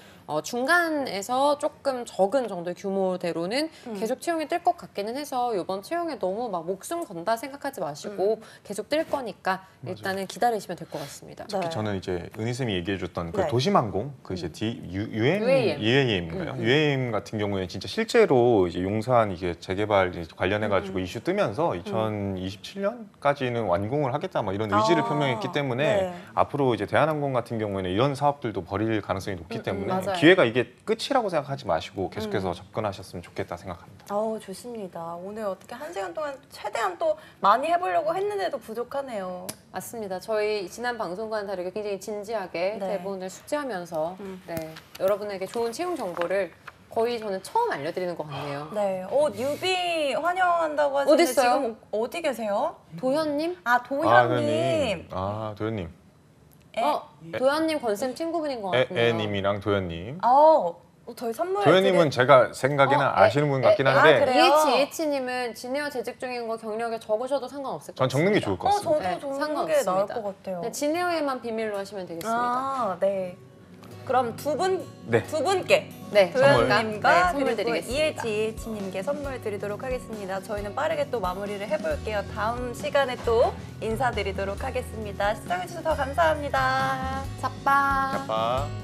중간에서 조금 적은 정도의 규모대로는 계속 채용이 뜰 것 같기는 해서 이번 채용에 너무 막 목숨 건다 생각하지 마시고 계속 뜰 거니까 일단은 기다리시면 될 것 같습니다.
특히 저는 이제 은희 쌤이 얘기해줬던 그
네.
도심항공 그 이제
UAM.
UAM인가요? UAM 같은 경우에 진짜 실제로 이제 용산 이게 재개발 이제 관련해가지고 이슈 뜨면서 2027년까지는 완공을 하겠다 막 이런 의지를 표명했기 때문에
네.
앞으로 이제 대한항공 같은 경우에는 이런 사업들도 벌일 가능성이 높기 때문에
맞아요.
기회가 이게 끝이라고 생각하지 마시고 계속해서 접근하셨으면 좋겠다 생각합니다.
좋습니다. 오늘 어떻게 1시간 동안 최대한 또 많이 해보려고 했는데도 부족하네요.
맞습니다. 저희 지난 방송과는 다르게 굉장히 진지하게
네.
대본을 숙지하면서 네, 여러분에게 좋은 채용 정보를 거의 저는 처음 알려드리는 것 같네요.
네, 뉴비 환영한다고 하시는데
어딨어요?
지금 어디 계세요?
도현님?
도현님.
도현님.
도현님 건쌤 친구분인 것 같군요.
애님이랑 도현님.
저희 선물
도현님은 제가 생각에는 아시는 분 같긴 한데
그래요?
EH님은 지네어 재직 중인 거 경력에 적으셔도 상관없을 것
전
같습니다.
적는 게 좋을 것 같습니다.
저도
네,
적는 게
상관없습니다.
나을 것 같아요.
네, 지네어에만 비밀로 하시면 되겠습니다.
네. 그럼 두
네.
분께
네,
도현님과
선물
그리고
드리겠습니다.
EH님께 선물 드리도록 하겠습니다. 저희는 빠르게 또 마무리를 해볼게요. 다음 시간에 또 인사드리도록 하겠습니다. 시청해주셔서 감사합니다.
sap빠.
아빠.